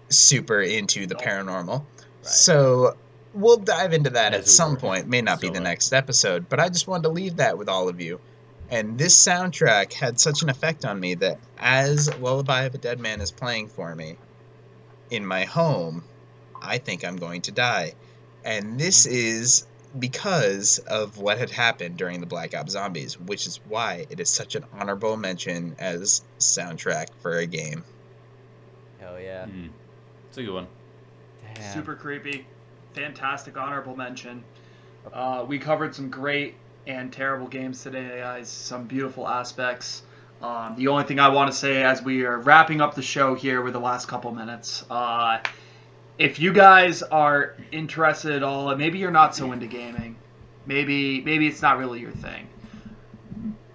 super into the paranormal. So we'll dive into that As at we some were. point. May not be the So, next episode, but I just wanted to leave that with all of you. And this soundtrack had such an effect on me that as Lullaby of a Dead Man is playing for me in my home, I think I'm going to die. And this is because of what had happened during the Black Ops Zombies, which is why it is such an honorable mention as soundtrack for a game. hell yeah. It's a good one. Damn. Super creepy. Fantastic honorable mention. We covered some great and terrible games today, guys. Some beautiful aspects. The only thing I want to say as we are wrapping up the show here with the last couple minutes, if you guys are interested at all, and maybe you're not so into gaming, maybe it's not really your thing.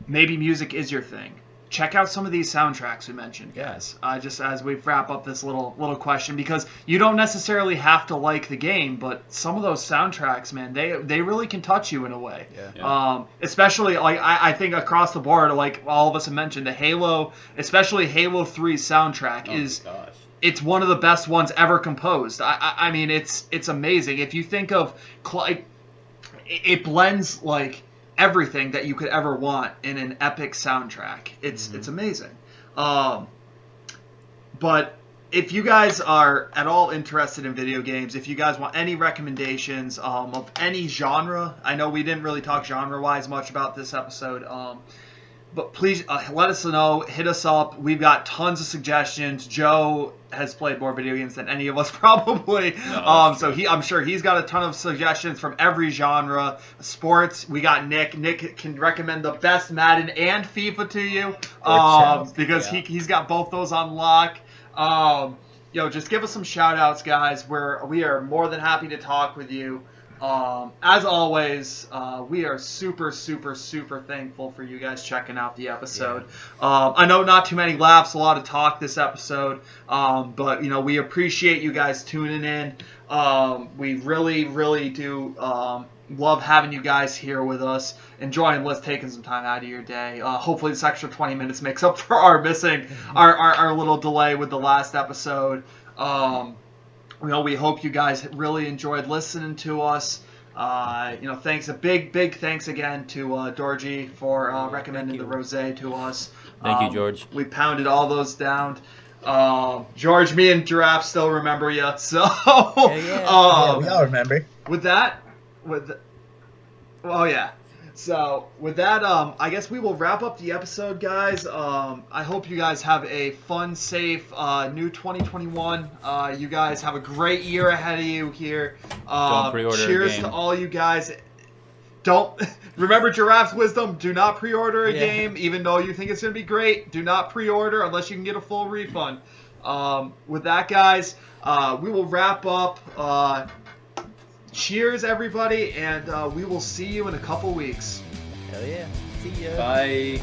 Maybe music is your thing. Check out some of these soundtracks we mentioned, guys. Just as we wrap up this little question, because you don't necessarily have to like the game, but some of those soundtracks, man, they really can touch you in a way. Yeah. Especially like I think across the board, like all of us have mentioned, the Halo, especially Halo 3 soundtrack Oh is. my gosh. It's one of the best ones ever composed. I mean, it's amazing. If you think of, it blends like everything that you could ever want in an epic soundtrack. It's amazing. But if you guys are at all interested in video games, if you guys want any recommendations of any genre, I know we didn't really talk genre-wise much about this episode. But please let us know. Hit us up. We've got tons of suggestions. Joe has played more video games than any of us probably. No, So I'm sure he's got a ton of suggestions from every genre. Sports, we got Nick. Nick can recommend the best Madden and FIFA to you because he's got both those on lock. Just give us some shout outs, guys. We are more than happy to talk with you. As always, we are super, super, super thankful for you guys checking out the episode. I know not too many laughs, a lot of talk this episode, but we appreciate you guys tuning in. We really, really do love having you guys here with us, enjoying taking some time out of your day. Hopefully this extra 20 minutes makes up for our missing our little delay with the last episode. We hope you guys really enjoyed listening to us. Thanks, a big thanks again to Dorji for recommending the rosé to us. Thank you, George. We pounded all those down. George, me and Giraffe still remember you. So, Yeah, we all remember. So with that, I guess we will wrap up the episode, guys. I hope you guys have a fun, safe, new 2021. You guys have a great year ahead of you here. Don't pre-order a cheers game. to all you guys. Don't remember Giraffe's wisdom. Do not pre-order a game, even though you think it's going to be great. Do not pre-order unless you can get a full refund. With that, guys, we will wrap up. Cheers, everybody, and we will see you in a couple weeks. Hell yeah. See ya. Bye.